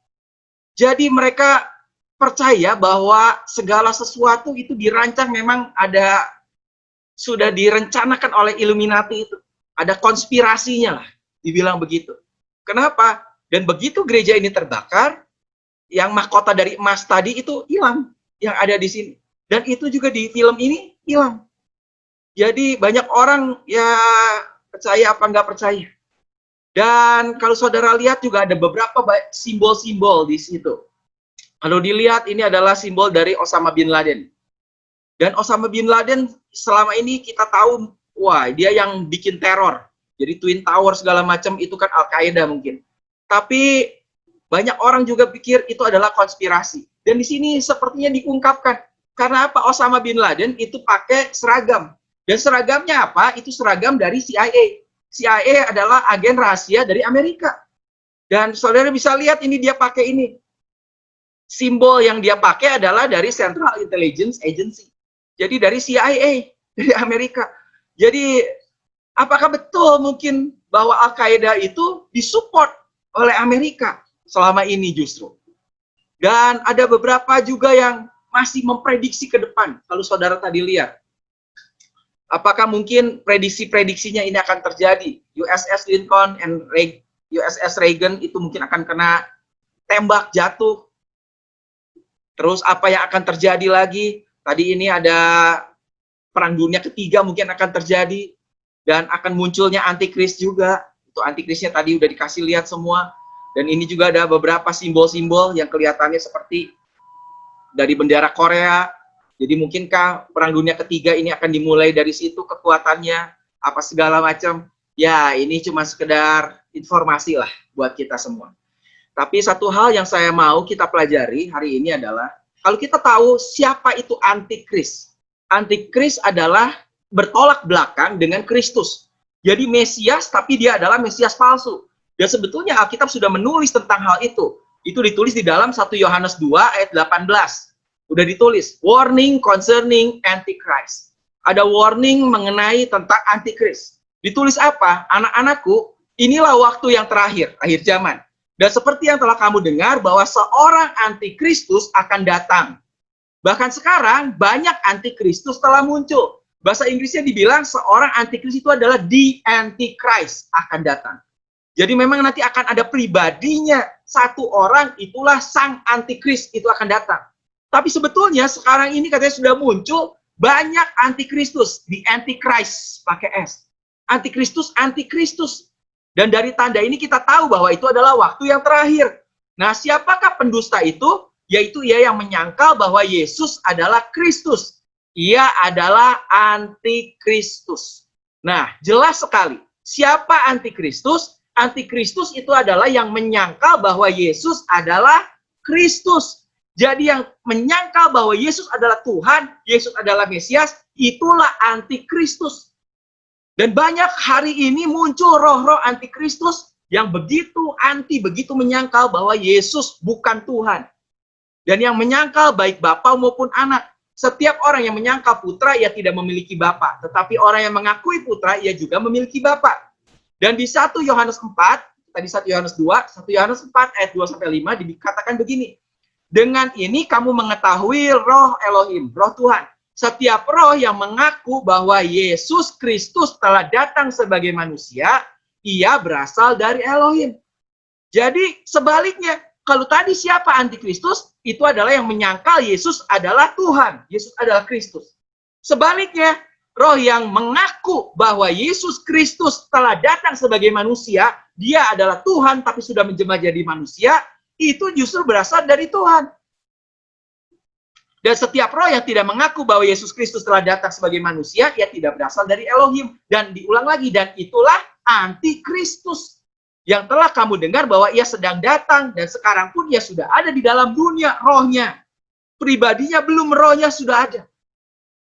Jadi mereka percaya bahwa segala sesuatu itu dirancang, memang ada, sudah direncanakan oleh Illuminati itu. Ada konspirasinya lah, dibilang begitu. Kenapa? Dan begitu gereja ini terbakar, yang mahkota dari emas tadi itu hilang, yang ada di sini. Dan itu juga di film ini hilang. Jadi banyak orang ya percaya apa nggak percaya. Dan kalau saudara lihat juga ada beberapa simbol-simbol di situ. Kalau dilihat, ini adalah simbol dari Osama bin Laden. Dan Osama bin Laden selama ini kita tahu, wah, dia yang bikin teror. Jadi Twin Tower segala macam itu kan Al-Qaeda mungkin. Tapi banyak orang juga pikir itu adalah konspirasi. Dan di sini sepertinya diungkapkan. Karena apa? Osama bin Laden itu pakai seragam. Dan seragamnya apa? Itu seragam dari CIA. CIA adalah agen rahasia dari Amerika. Dan saudara bisa lihat, ini dia pakai ini. Simbol yang dia pakai adalah dari Central Intelligence Agency. Jadi dari CIA, dari Amerika. Jadi apakah betul mungkin bahwa Al-Qaeda itu disupport oleh Amerika selama ini justru? Dan ada beberapa juga yang masih memprediksi ke depan. Kalau saudara tadi lihat, apakah mungkin prediksi-prediksinya ini akan terjadi? USS Lincoln and USS Reagan itu mungkin akan kena tembak jatuh. Terus apa yang akan terjadi lagi? Tadi ini ada Perang Dunia Ketiga mungkin akan terjadi. Dan akan munculnya antikris juga. Itu antikrisnya tadi udah dikasih lihat semua. Dan ini juga ada beberapa simbol-simbol yang kelihatannya seperti dari bendera Korea. Jadi mungkinkah Perang Dunia Ketiga ini akan dimulai dari situ kekuatannya, apa segala macam. Ya, ini cuma sekedar informasi lah buat kita semua. Tapi satu hal yang saya mau kita pelajari hari ini adalah, kalau kita tahu siapa itu antikris. Antikris adalah bertolak belakang dengan Kristus. Jadi Mesias, tapi dia adalah Mesias palsu. Dan sebetulnya Alkitab sudah menulis tentang hal itu. Itu ditulis di dalam 1 Yohanes 2 ayat 18. Udah ditulis, warning concerning Antichrist. Ada warning mengenai tentang Antikris. Ditulis apa? Anak-anakku, inilah waktu yang terakhir, akhir zaman. Dan seperti yang telah kamu dengar bahwa seorang antikristus akan datang. Bahkan sekarang banyak antikristus telah muncul. Bahasa Inggrisnya dibilang seorang antikris itu adalah the antichrist akan datang. Jadi memang nanti akan ada pribadinya. Satu orang itulah sang antikris itu akan datang. Tapi sebetulnya sekarang ini katanya sudah muncul banyak antikristus. The antichrist pakai S. Antikristus. Dan dari tanda ini kita tahu bahwa itu adalah waktu yang terakhir. Nah, siapakah pendusta itu? Yaitu ia yang menyangkal bahwa Yesus adalah Kristus. Ia adalah antikristus. Nah, jelas sekali. Siapa antikristus? Antikristus itu adalah yang menyangkal bahwa Yesus adalah Kristus. Jadi yang menyangkal bahwa Yesus adalah Tuhan, Yesus adalah Mesias, itulah antikristus. Dan banyak hari ini muncul roh-roh antikristus yang begitu begitu menyangkal bahwa Yesus bukan Tuhan. Dan yang menyangkal baik bapa maupun anak. Setiap orang yang menyangkal putra, ia tidak memiliki bapa. Tetapi orang yang mengakui putra, ia juga memiliki bapa. Dan di 1 Yohanes 4, tadi 1 Yohanes 2, 1 Yohanes 4 ayat 2-5 dikatakan begini. Dengan ini kamu mengetahui roh Elohim, roh Tuhan. Setiap roh yang mengaku bahwa Yesus Kristus telah datang sebagai manusia, ia berasal dari Elohim. Jadi sebaliknya, kalau tadi siapa antikristus, itu adalah yang menyangkal Yesus adalah Tuhan. Yesus adalah Kristus. Sebaliknya, roh yang mengaku bahwa Yesus Kristus telah datang sebagai manusia, dia adalah Tuhan tapi sudah menjelma jadi manusia, itu justru berasal dari Tuhan. Dan setiap roh yang tidak mengaku bahwa Yesus Kristus telah datang sebagai manusia, ia tidak berasal dari Elohim. Dan diulang lagi, dan itulah antikristus. Yang telah kamu dengar bahwa ia sedang datang, dan sekarang pun ia sudah ada di dalam dunia, rohnya. Pribadinya belum, rohnya sudah ada.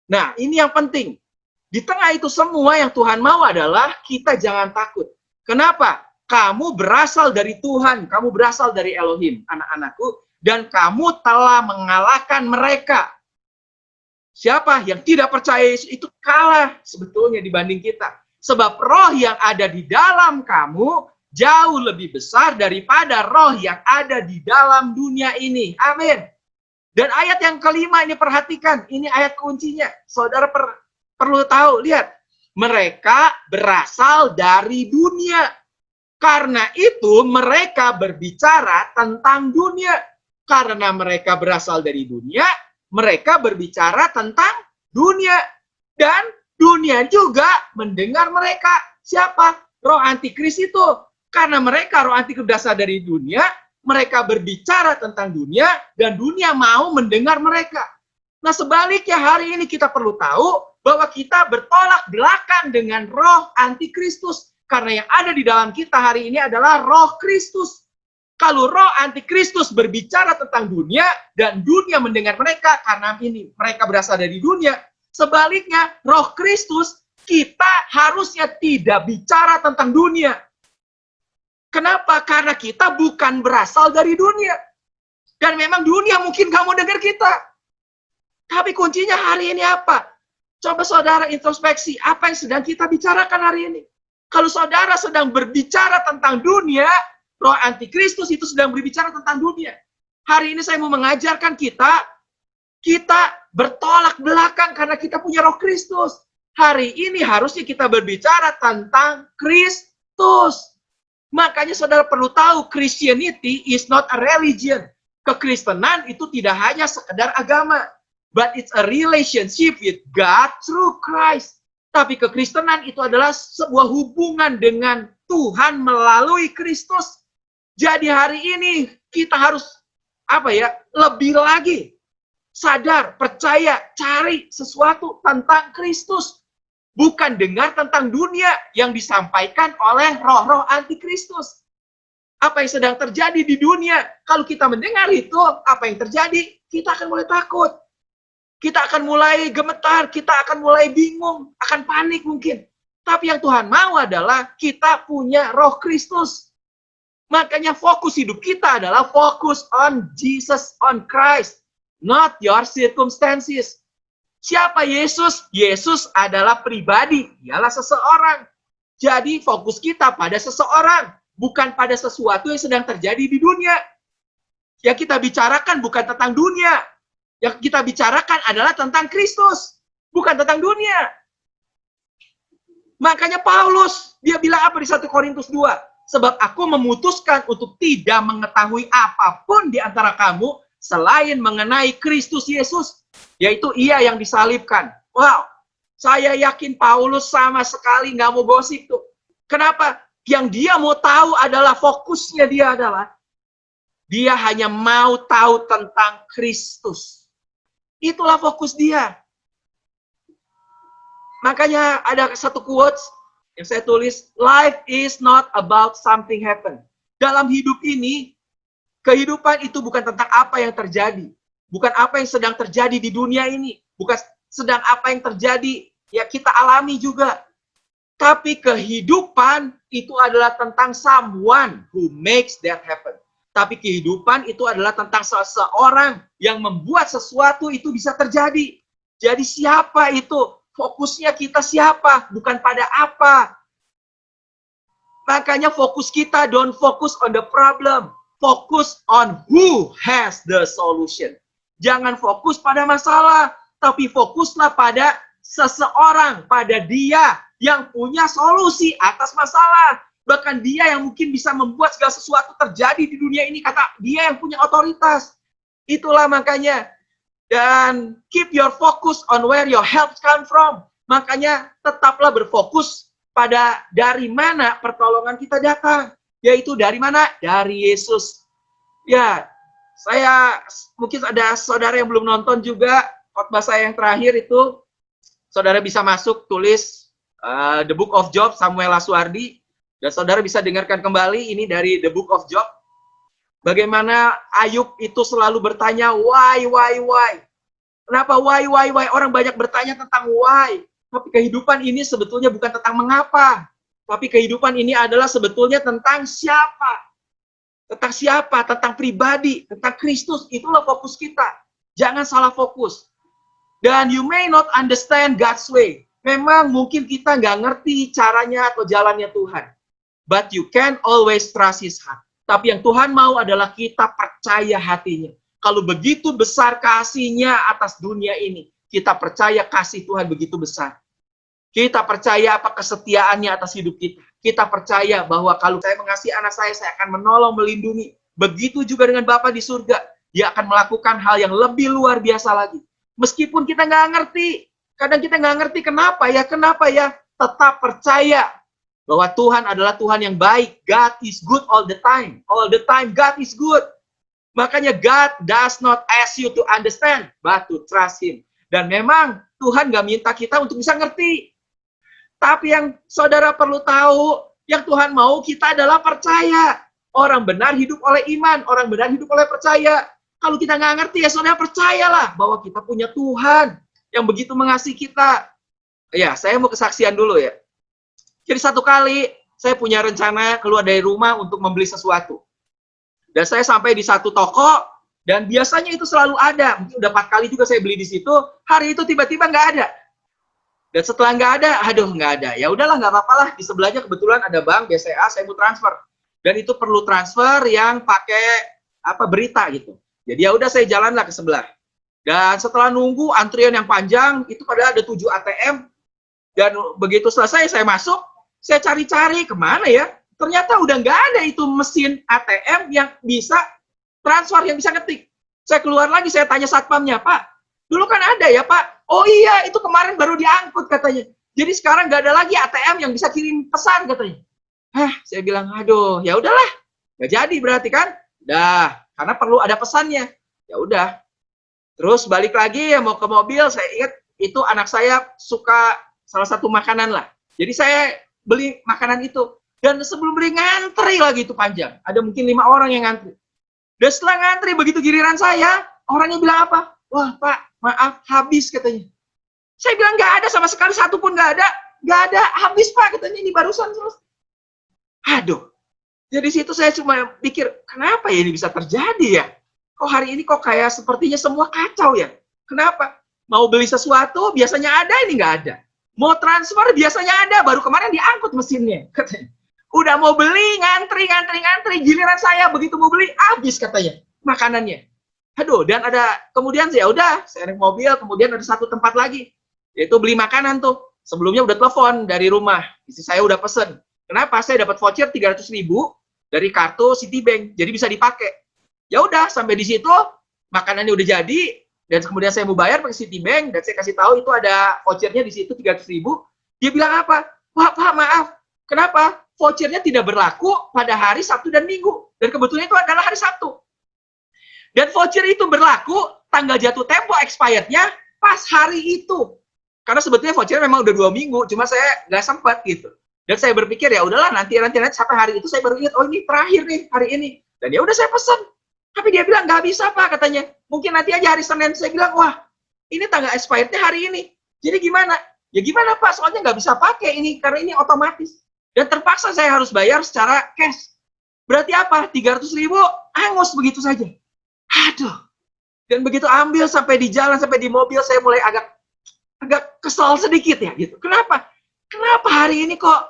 Nah, ini yang penting. Di tengah itu semua yang Tuhan mau adalah kita jangan takut. Kenapa? Kamu berasal dari Tuhan, kamu berasal dari Elohim, anak-anakku, dan kamu telah mengalahkan mereka. Siapa yang tidak percaya Yesus itu kalah sebetulnya dibanding kita. Sebab roh yang ada di dalam kamu jauh lebih besar daripada roh yang ada di dalam dunia ini. Amin. Dan ayat yang kelima ini perhatikan. Ini ayat kuncinya. Saudara perlu tahu, lihat. Mereka berasal dari dunia. Karena itu mereka berbicara tentang dunia. Karena mereka berasal dari dunia, mereka berbicara tentang dunia. Dan dunia juga mendengar mereka. Siapa? Roh antikris itu. Karena mereka roh antikris berasal dari dunia, mereka berbicara tentang dunia, dan dunia mau mendengar mereka. Nah, sebaliknya hari ini kita perlu tahu bahwa kita bertolak belakang dengan roh antikristus. Karena yang ada di dalam kita hari ini adalah roh Kristus. Kalau roh antikristus berbicara tentang dunia, dan dunia mendengar mereka, karena ini mereka berasal dari dunia. Sebaliknya, roh Kristus, kita harusnya tidak bicara tentang dunia. Kenapa? Karena kita bukan berasal dari dunia. Dan memang dunia mungkin kamu dengar kita. Tapi kuncinya hari ini apa? Coba saudara introspeksi, apa yang sedang kita bicarakan hari ini? Kalau saudara sedang berbicara tentang dunia, roh antikristus itu sedang berbicara tentang dunia. Hari ini saya mau mengajarkan kita, Kita bertolak belakang karena kita punya Roh Kristus. Hari ini harusnya kita berbicara tentang Kristus. Makanya saudara perlu tahu, Christianity is not a religion. Kekristenan itu tidak hanya sekedar agama, but it's a relationship with God through Christ. Tapi kekristenan itu adalah sebuah hubungan dengan Tuhan melalui Kristus. Jadi hari ini kita harus lebih lagi sadar, percaya, cari sesuatu tentang Kristus. Bukan dengar tentang dunia yang disampaikan oleh roh-roh antikristus. Apa yang sedang terjadi di dunia, kalau kita mendengar itu, apa yang terjadi? Kita akan mulai takut. Kita akan mulai gemetar, kita akan mulai bingung, akan panik mungkin. Tapi yang Tuhan mau adalah kita punya Roh Kristus. Makanya fokus hidup kita adalah fokus on Jesus, on Christ. Not your circumstances. Siapa Yesus? Yesus adalah pribadi, dialah seseorang. Jadi fokus kita pada seseorang, bukan pada sesuatu yang sedang terjadi di dunia. Yang kita bicarakan bukan tentang dunia. Yang kita bicarakan adalah tentang Kristus, bukan tentang dunia. Makanya Paulus, dia bilang apa di 1 Korintus 2? Sebab aku memutuskan untuk tidak mengetahui apapun di antara kamu selain mengenai Kristus Yesus, yaitu ia yang disalibkan. Wow, saya yakin Paulus sama sekali nggak mau gosip tuh. Kenapa? Yang dia mau tahu adalah fokusnya dia adalah dia hanya mau tahu tentang Kristus. Itulah fokus dia. Makanya ada satu quotes yang saya tulis, life is not about something happen. Dalam hidup ini, kehidupan itu bukan tentang apa yang terjadi. Bukan apa yang sedang terjadi di dunia ini. Bukan sedang apa yang terjadi, ya kita alami juga. Tapi kehidupan itu adalah tentang someone who makes that happen. Tapi kehidupan itu adalah tentang seseorang yang membuat sesuatu itu bisa terjadi. Jadi siapa itu? Fokusnya kita siapa? Bukan pada apa. Makanya fokus kita don't focus on the problem. Focus on who has the solution. Jangan fokus pada masalah, tapi fokuslah pada seseorang, pada dia yang punya solusi atas masalah. Bahkan dia yang mungkin bisa membuat segala sesuatu terjadi di dunia ini, kata dia yang punya otoritas. Itulah makanya. Dan keep your focus on where your help come from. Makanya tetaplah berfokus pada dari mana pertolongan kita datang. Yaitu dari mana? Dari Yesus. Ya, saya mungkin ada saudara yang belum nonton juga khotbah saya yang terakhir itu. Saudara bisa masuk, tulis The Book of Job, Samuel Laswardi. Dan saudara bisa dengarkan kembali ini dari The Book of Job. Bagaimana Ayub itu selalu bertanya, why? Kenapa why? Orang banyak bertanya tentang why. Tapi kehidupan ini sebetulnya bukan tentang mengapa. Tapi kehidupan ini adalah sebetulnya tentang siapa. Tentang siapa, tentang pribadi, tentang Kristus. Itulah fokus kita. Jangan salah fokus. Dan you may not understand God's way. Memang mungkin kita nggak ngerti caranya atau jalannya Tuhan. But you can always trust His heart. Tapi yang Tuhan mau adalah kita percaya hatinya. Kalau begitu besar kasih-Nya atas dunia ini, kita percaya kasih Tuhan begitu besar. Kita percaya apa kesetiaan-Nya atas hidup kita. Kita percaya bahwa kalau saya mengasihi anak saya akan menolong, melindungi. Begitu juga dengan Bapa di surga. Dia akan melakukan hal yang lebih luar biasa lagi. Meskipun kita nggak ngerti. Kadang kita nggak ngerti kenapa ya. Tetap percaya bahwa Tuhan adalah Tuhan yang baik. God is good all the time. All the time God is good. Makanya God does not ask you to understand, but to trust Him. Dan memang Tuhan nggak minta kita untuk bisa ngerti. Tapi yang saudara perlu tahu, yang Tuhan mau kita adalah percaya. Orang benar hidup oleh iman, orang benar hidup oleh percaya. Kalau kita nggak ngerti, ya saudara percayalah bahwa kita punya Tuhan yang begitu mengasihi kita. Ya, saya mau kesaksian dulu ya. Jadi satu kali saya punya rencana keluar dari rumah untuk membeli sesuatu. Dan saya sampai di satu toko, dan biasanya itu selalu ada. Mungkin udah 4 kali juga saya beli di situ, hari itu tiba-tiba nggak ada. Dan setelah nggak ada, nggak ada. Ya udahlah, nggak apa-apa lah. Di sebelahnya kebetulan ada bank, BCA, saya mau transfer. Dan itu perlu transfer yang pakai berita gitu. Jadi ya udah saya jalanlah ke sebelah. Dan setelah nunggu antrian yang panjang, itu padahal ada 7 ATM. Dan begitu selesai saya masuk, saya cari-cari kemana ya. Ternyata udah nggak ada itu mesin ATM yang bisa transfer, yang bisa ngetik. Saya keluar lagi, saya tanya satpamnya, Pak, dulu kan ada ya Pak? Oh iya, itu kemarin baru diangkut katanya. Jadi sekarang nggak ada lagi ATM yang bisa kirim pesan katanya. Saya bilang, aduh, ya udahlah, nggak jadi berarti kan? Dah, karena perlu ada pesannya. Ya udah. Terus balik lagi ya mau ke mobil, saya ingat itu anak saya suka salah satu makanan lah. Jadi saya beli makanan itu. Dan sebelum beli ngantri lagi itu panjang. Ada mungkin 5 orang yang ngantri. Dan setelah ngantri, begitu giliran saya, orangnya bilang apa? Wah Pak, maaf, habis katanya. Saya bilang nggak ada sama sekali, satu pun nggak ada. Nggak ada, habis Pak katanya, ini barusan terus. Aduh. Jadi situ saya cuma pikir, kenapa ya ini bisa terjadi ya? Kok hari ini kok kayak sepertinya semua kacau ya? Kenapa? Mau beli sesuatu, biasanya ada, ini nggak ada. Mau transfer, biasanya ada, baru kemarin diangkut mesinnya. Katanya. Udah mau beli, ngantri, giliran saya begitu mau beli, habis katanya makanannya. Aduh, dan ada, kemudian ya udah, saya naik mobil, kemudian ada satu tempat lagi, yaitu beli makanan tuh. Sebelumnya udah telepon dari rumah, istri saya udah pesen. Kenapa? Saya dapat voucher 300.000 dari kartu Citibank, jadi bisa dipakai. Ya udah, sampai di situ, makanannya udah jadi, dan kemudian saya mau bayar pakai Citibank, dan saya kasih tahu itu ada vouchernya di situ 300.000. Dia bilang apa? Wah, Pak, maaf. Kenapa? Vouchernya tidak berlaku pada hari Sabtu dan Minggu. Dan kebetulan itu adalah hari Sabtu. Dan voucher itu berlaku, tanggal jatuh tempo expirednya pas hari itu. Karena sebetulnya voucher memang udah 2 minggu, cuma saya nggak sempat gitu. Dan saya berpikir ya udahlah nanti sampai hari itu saya baru ingat, oh ini terakhir nih hari ini. Dan ya udah saya pesan. Tapi dia bilang nggak bisa Pak katanya. Mungkin nanti aja hari Senin. Saya bilang wah ini tanggal expirednya hari ini. Jadi gimana? Ya gimana Pak? Soalnya nggak bisa pakai ini karena ini otomatis. Dan terpaksa saya harus bayar secara cash. Berarti apa? 300.000 angus begitu saja. Aduh. Dan begitu ambil sampai di jalan, sampai di mobil, saya mulai agak kesal sedikit ya gitu. Kenapa? Kenapa hari ini kok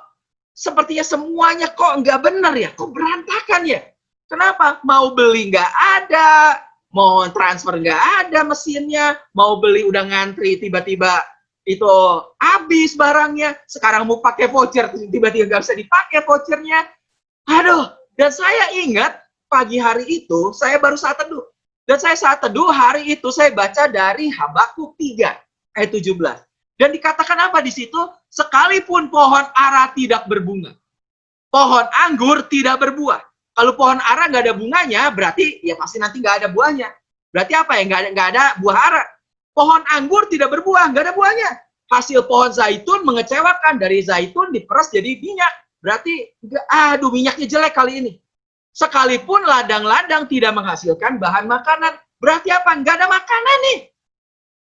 sepertinya semuanya kok nggak benar ya? Kok berantakan ya? Kenapa? Mau beli nggak ada, mau transfer nggak ada mesinnya, mau beli udah ngantri tiba-tiba itu habis barangnya, sekarang mau pakai voucher, tiba-tiba nggak bisa dipakai vouchernya. Aduh, dan saya ingat pagi hari itu, saya baru saat teduh. Dan saya saat teduh hari itu, saya baca dari Habakuk 3, ayat 17. Dan dikatakan apa di situ? Sekalipun pohon ara tidak berbunga, pohon anggur tidak berbuah. Kalau pohon ara nggak ada bunganya, berarti ya pasti nanti nggak ada buahnya. Berarti apa ya? Nggak ada buah ara. Pohon anggur tidak berbuah, nggak ada buahnya. Hasil pohon zaitun mengecewakan, dari zaitun diperas jadi minyak. Berarti, aduh minyaknya jelek kali ini. Sekalipun ladang-ladang tidak menghasilkan bahan makanan. Berarti apa? Nggak ada makanan nih.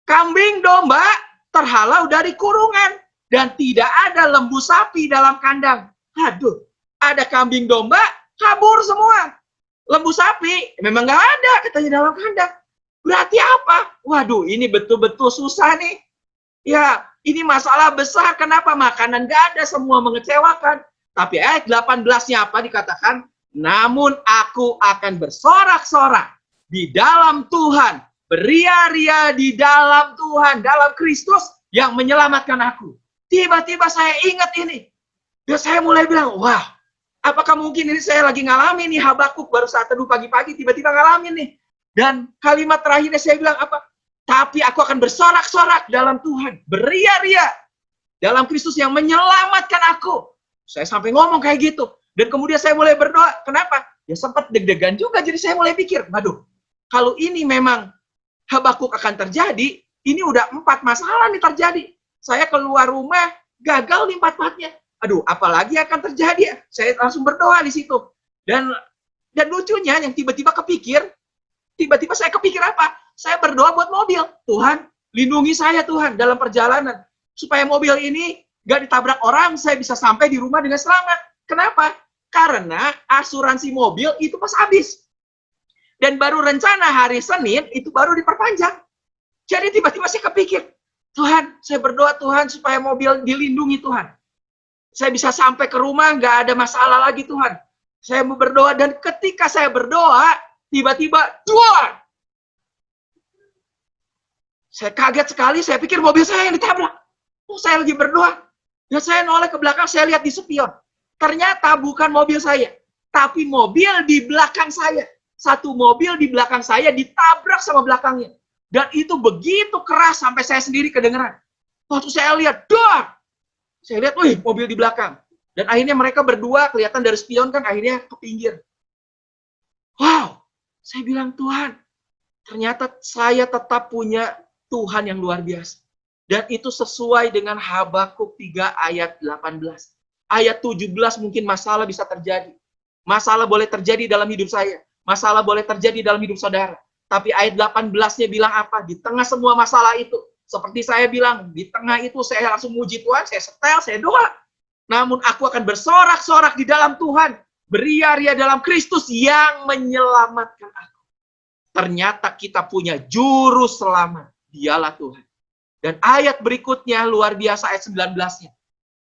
Kambing domba terhalau dari kurungan. Dan tidak ada lembu sapi dalam kandang. Aduh, ada kambing domba, kabur semua. Lembu sapi, memang nggak ada katanya dalam kandang. Berarti apa? Waduh, ini betul-betul susah nih. Ya, ini masalah besar. Kenapa? Makanan nggak ada, semua mengecewakan. Tapi ayat 18-nya apa dikatakan? Namun aku akan bersorak-sorak di dalam Tuhan. Beria-ria di dalam Tuhan, dalam Kristus yang menyelamatkan aku. Tiba-tiba saya ingat ini. Dan saya mulai bilang, wah, apakah mungkin ini saya lagi ngalamin nih Habakuk baru saat teduh pagi-pagi, tiba-tiba ngalamin nih. Dan kalimat terakhirnya saya bilang apa? Tapi aku akan bersorak-sorak dalam Tuhan. Beria-ria dalam Kristus yang menyelamatkan aku. Saya sampai ngomong kayak gitu. Dan kemudian saya mulai berdoa. Kenapa? Ya sempat deg-degan juga. Jadi saya mulai pikir, waduh, kalau ini memang Habakuk akan terjadi, ini udah 4 masalah nih terjadi. Saya keluar rumah, gagal nih 4-4-nya. Aduh, apalagi akan terjadi ya? Saya langsung berdoa di situ. Dan lucunya yang tiba-tiba saya kepikir apa? Saya berdoa buat mobil. Tuhan, lindungi saya Tuhan dalam perjalanan. Supaya mobil ini gak ditabrak orang, saya bisa sampai di rumah dengan selamat. Kenapa? Karena asuransi mobil itu pas habis. Dan baru rencana hari Senin itu baru diperpanjang. Jadi tiba-tiba saya kepikir, Tuhan, saya berdoa Tuhan supaya mobil dilindungi Tuhan. Saya bisa sampai ke rumah, gak ada masalah lagi Tuhan. Saya mau berdoa, dan ketika saya berdoa, tiba-tiba, duar! Saya kaget sekali, saya pikir mobil saya yang ditabrak. Saya lagi berdoa. Dan saya noleh ke belakang, saya lihat di spion. Ternyata bukan mobil saya, tapi mobil di belakang saya. Satu mobil di belakang saya ditabrak sama belakangnya. Dan itu begitu keras sampai saya sendiri kedengeran. Waktu saya lihat, dar! Saya lihat, wih, mobil di belakang. Dan akhirnya mereka berdua, kelihatan dari spion kan, akhirnya ke pinggir. Wow, saya bilang, Tuhan, ternyata saya tetap punya Tuhan yang luar biasa. Dan itu sesuai dengan Habakuk 3 ayat 18. Ayat 17 mungkin masalah bisa terjadi. Masalah boleh terjadi dalam hidup saya. Masalah boleh terjadi dalam hidup saudara. Tapi ayat 18-nya bilang apa? Di tengah semua masalah itu. Seperti saya bilang, di tengah itu saya langsung muji Tuhan, saya setel, saya doa. Namun aku akan bersorak-sorak di dalam Tuhan. Beria-ria dalam Kristus yang menyelamatkan aku. Ternyata kita punya juru selamat. Dialah Tuhan. Dan ayat berikutnya luar biasa ayat 19-nya.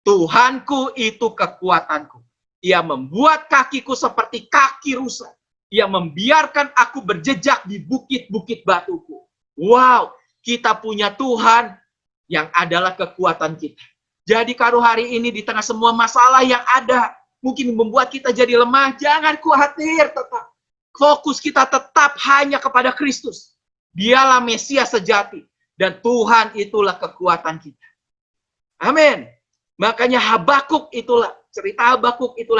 Tuhanku itu kekuatanku. Ia membuat kakiku seperti kaki rusa. Ia membiarkan aku berjejak di bukit-bukit batuku. Wow, kita punya Tuhan yang adalah kekuatan kita. Jadi kalau hari ini di tengah semua masalah yang ada, mungkin membuat kita jadi lemah, jangan khawatir tetap. Fokus kita tetap hanya kepada Kristus. Dialah Mesias sejati. Dan Tuhan itulah kekuatan kita. Amin. Makanya Habakuk itulah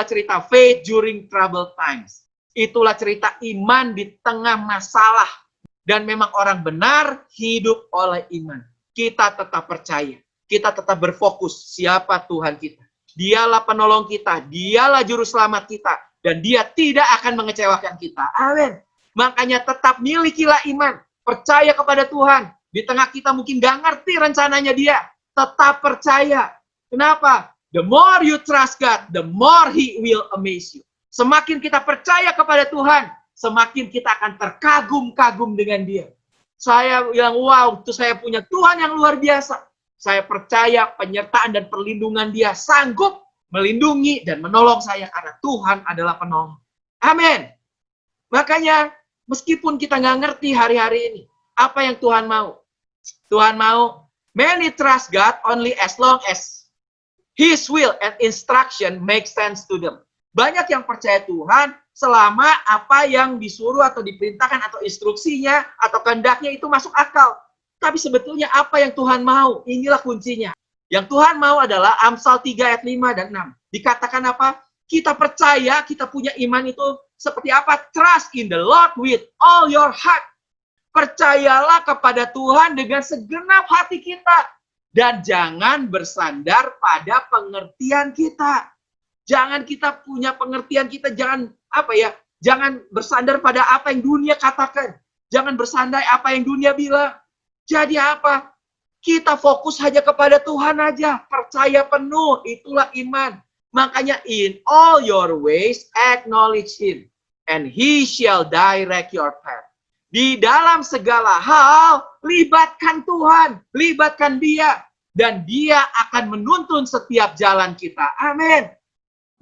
cerita faith during troubled times. Itulah cerita iman di tengah masalah. Dan memang orang benar hidup oleh iman. Kita tetap percaya. Kita tetap berfokus siapa Tuhan kita. Dialah penolong kita. Dialah juru selamat kita. Dan dia tidak akan mengecewakan kita. Amin. Makanya tetap milikilah iman. Percaya kepada Tuhan. Di tengah kita mungkin gak ngerti rencananya dia. Tetap percaya. Kenapa? The more you trust God, the more He will amaze you. Semakin kita percaya kepada Tuhan, semakin kita akan terkagum-kagum dengan dia. Saya bilang, wow, itu saya punya Tuhan yang luar biasa. Saya percaya penyertaan dan perlindungan dia sanggup melindungi dan menolong saya karena Tuhan adalah penolong. Amin. Makanya, meskipun kita nggak ngerti hari-hari ini, apa yang Tuhan mau? Tuhan mau, many trust God only as long as His will and instruction make sense to them. Banyak yang percaya Tuhan selama apa yang disuruh atau diperintahkan atau instruksinya atau kehendaknya itu masuk akal. Tapi sebetulnya apa yang Tuhan mau? Inilah kuncinya. Yang Tuhan mau adalah Amsal 3 ayat 5 dan 6. Dikatakan apa? Kita percaya, kita punya iman itu seperti apa? Trust in the Lord with all your heart. Percayalah kepada Tuhan dengan segenap hati kita. Dan jangan bersandar pada pengertian kita. Jangan kita punya pengertian kita, jangan jangan bersandar pada apa yang dunia katakan. Jangan bersandar apa yang dunia bilang. Jadi apa? Kita fokus saja kepada Tuhan aja. Percaya penuh, itulah iman. Makanya in all your ways acknowledge Him. And He shall direct your path. Di dalam segala hal, libatkan Tuhan, libatkan Dia. Dan Dia akan menuntun setiap jalan kita. Amin.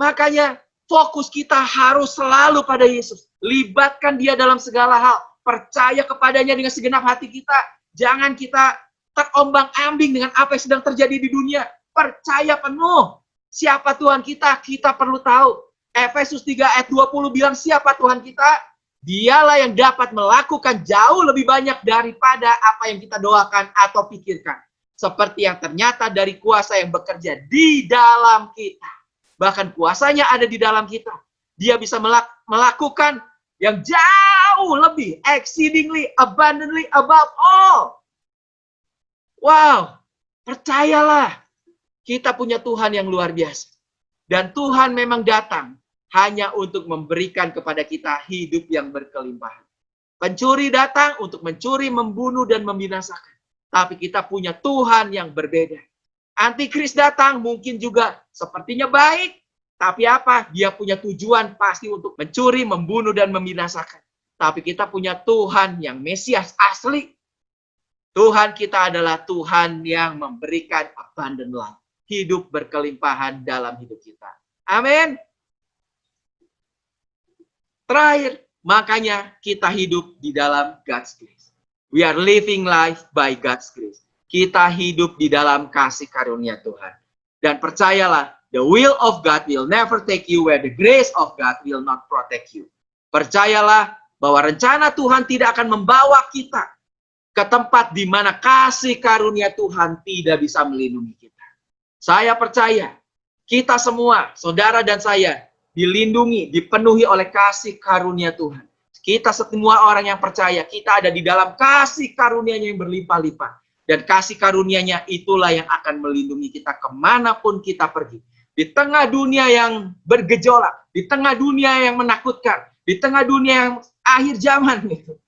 Makanya fokus kita harus selalu pada Yesus. Libatkan Dia dalam segala hal. Percaya kepadanya dengan segenap hati kita. Jangan kita terombang-ambing dengan apa yang sedang terjadi di dunia. Percaya penuh. Siapa Tuhan kita? Kita perlu tahu. Efesus 3 ayat 20 bilang siapa Tuhan kita? Dialah yang dapat melakukan jauh lebih banyak daripada apa yang kita doakan atau pikirkan. Seperti yang ternyata dari kuasa yang bekerja di dalam kita. Bahkan kuasanya ada di dalam kita. Dia bisa melakukan yang jauh lebih, exceedingly, abundantly, above all. Wow, percayalah. Kita punya Tuhan yang luar biasa. Dan Tuhan memang datang hanya untuk memberikan kepada kita hidup yang berkelimpahan. Pencuri datang untuk mencuri, membunuh, dan membinasakan. Tapi kita punya Tuhan yang berbeda. Antikris datang mungkin juga sepertinya baik. Tapi apa? Dia punya tujuan pasti untuk mencuri, membunuh, dan membinasakan. Tapi kita punya Tuhan yang Mesias asli. Tuhan kita adalah Tuhan yang memberikan abundant life. Hidup berkelimpahan dalam hidup kita. Amin. Terakhir, makanya kita hidup di dalam God's grace. We are living life by God's grace. Kita hidup di dalam kasih karunia Tuhan. Dan percayalah, the will of God will never take you where the grace of God will not protect you. Percayalah bahwa rencana Tuhan tidak akan membawa kita ke tempat di mana kasih karunia Tuhan tidak bisa melindungi kita. Saya percaya, kita semua, saudara dan saya, dilindungi, dipenuhi oleh kasih karunia Tuhan. Kita semua orang yang percaya, kita ada di dalam kasih karunia-Nya yang berlimpah-limpah. Dan kasih karunia-Nya itulah yang akan melindungi kita kemanapun kita pergi. Di tengah dunia yang bergejolak, di tengah dunia yang menakutkan, di tengah dunia yang akhir zaman itu.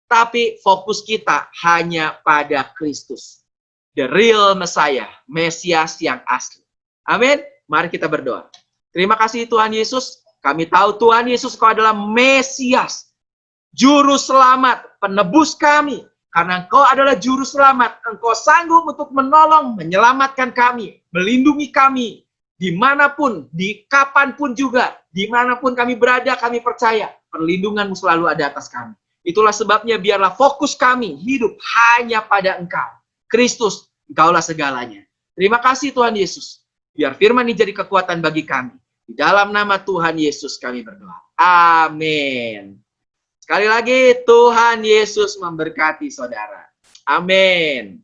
Tapi fokus kita hanya pada Kristus. The real Messiah, Mesias yang asli. Amin. Mari kita berdoa. Terima kasih Tuhan Yesus. Kami tahu Tuhan Yesus Kau adalah Mesias. Juru selamat, penebus kami. Karena Engkau adalah juru selamat. Engkau sanggup untuk menolong, menyelamatkan kami. Melindungi kami. Dimanapun, di kapanpun juga. Dimanapun kami berada, kami percaya. Perlindungan-Mu selalu ada atas kami. Itulah sebabnya biarlah fokus kami hidup hanya pada Engkau. Kristus, Engkaulah segalanya. Terima kasih Tuhan Yesus. Biar firman ini jadi kekuatan bagi kami. Di dalam nama Tuhan Yesus kami berdoa. Amin. Sekali lagi, Tuhan Yesus memberkati saudara. Amin.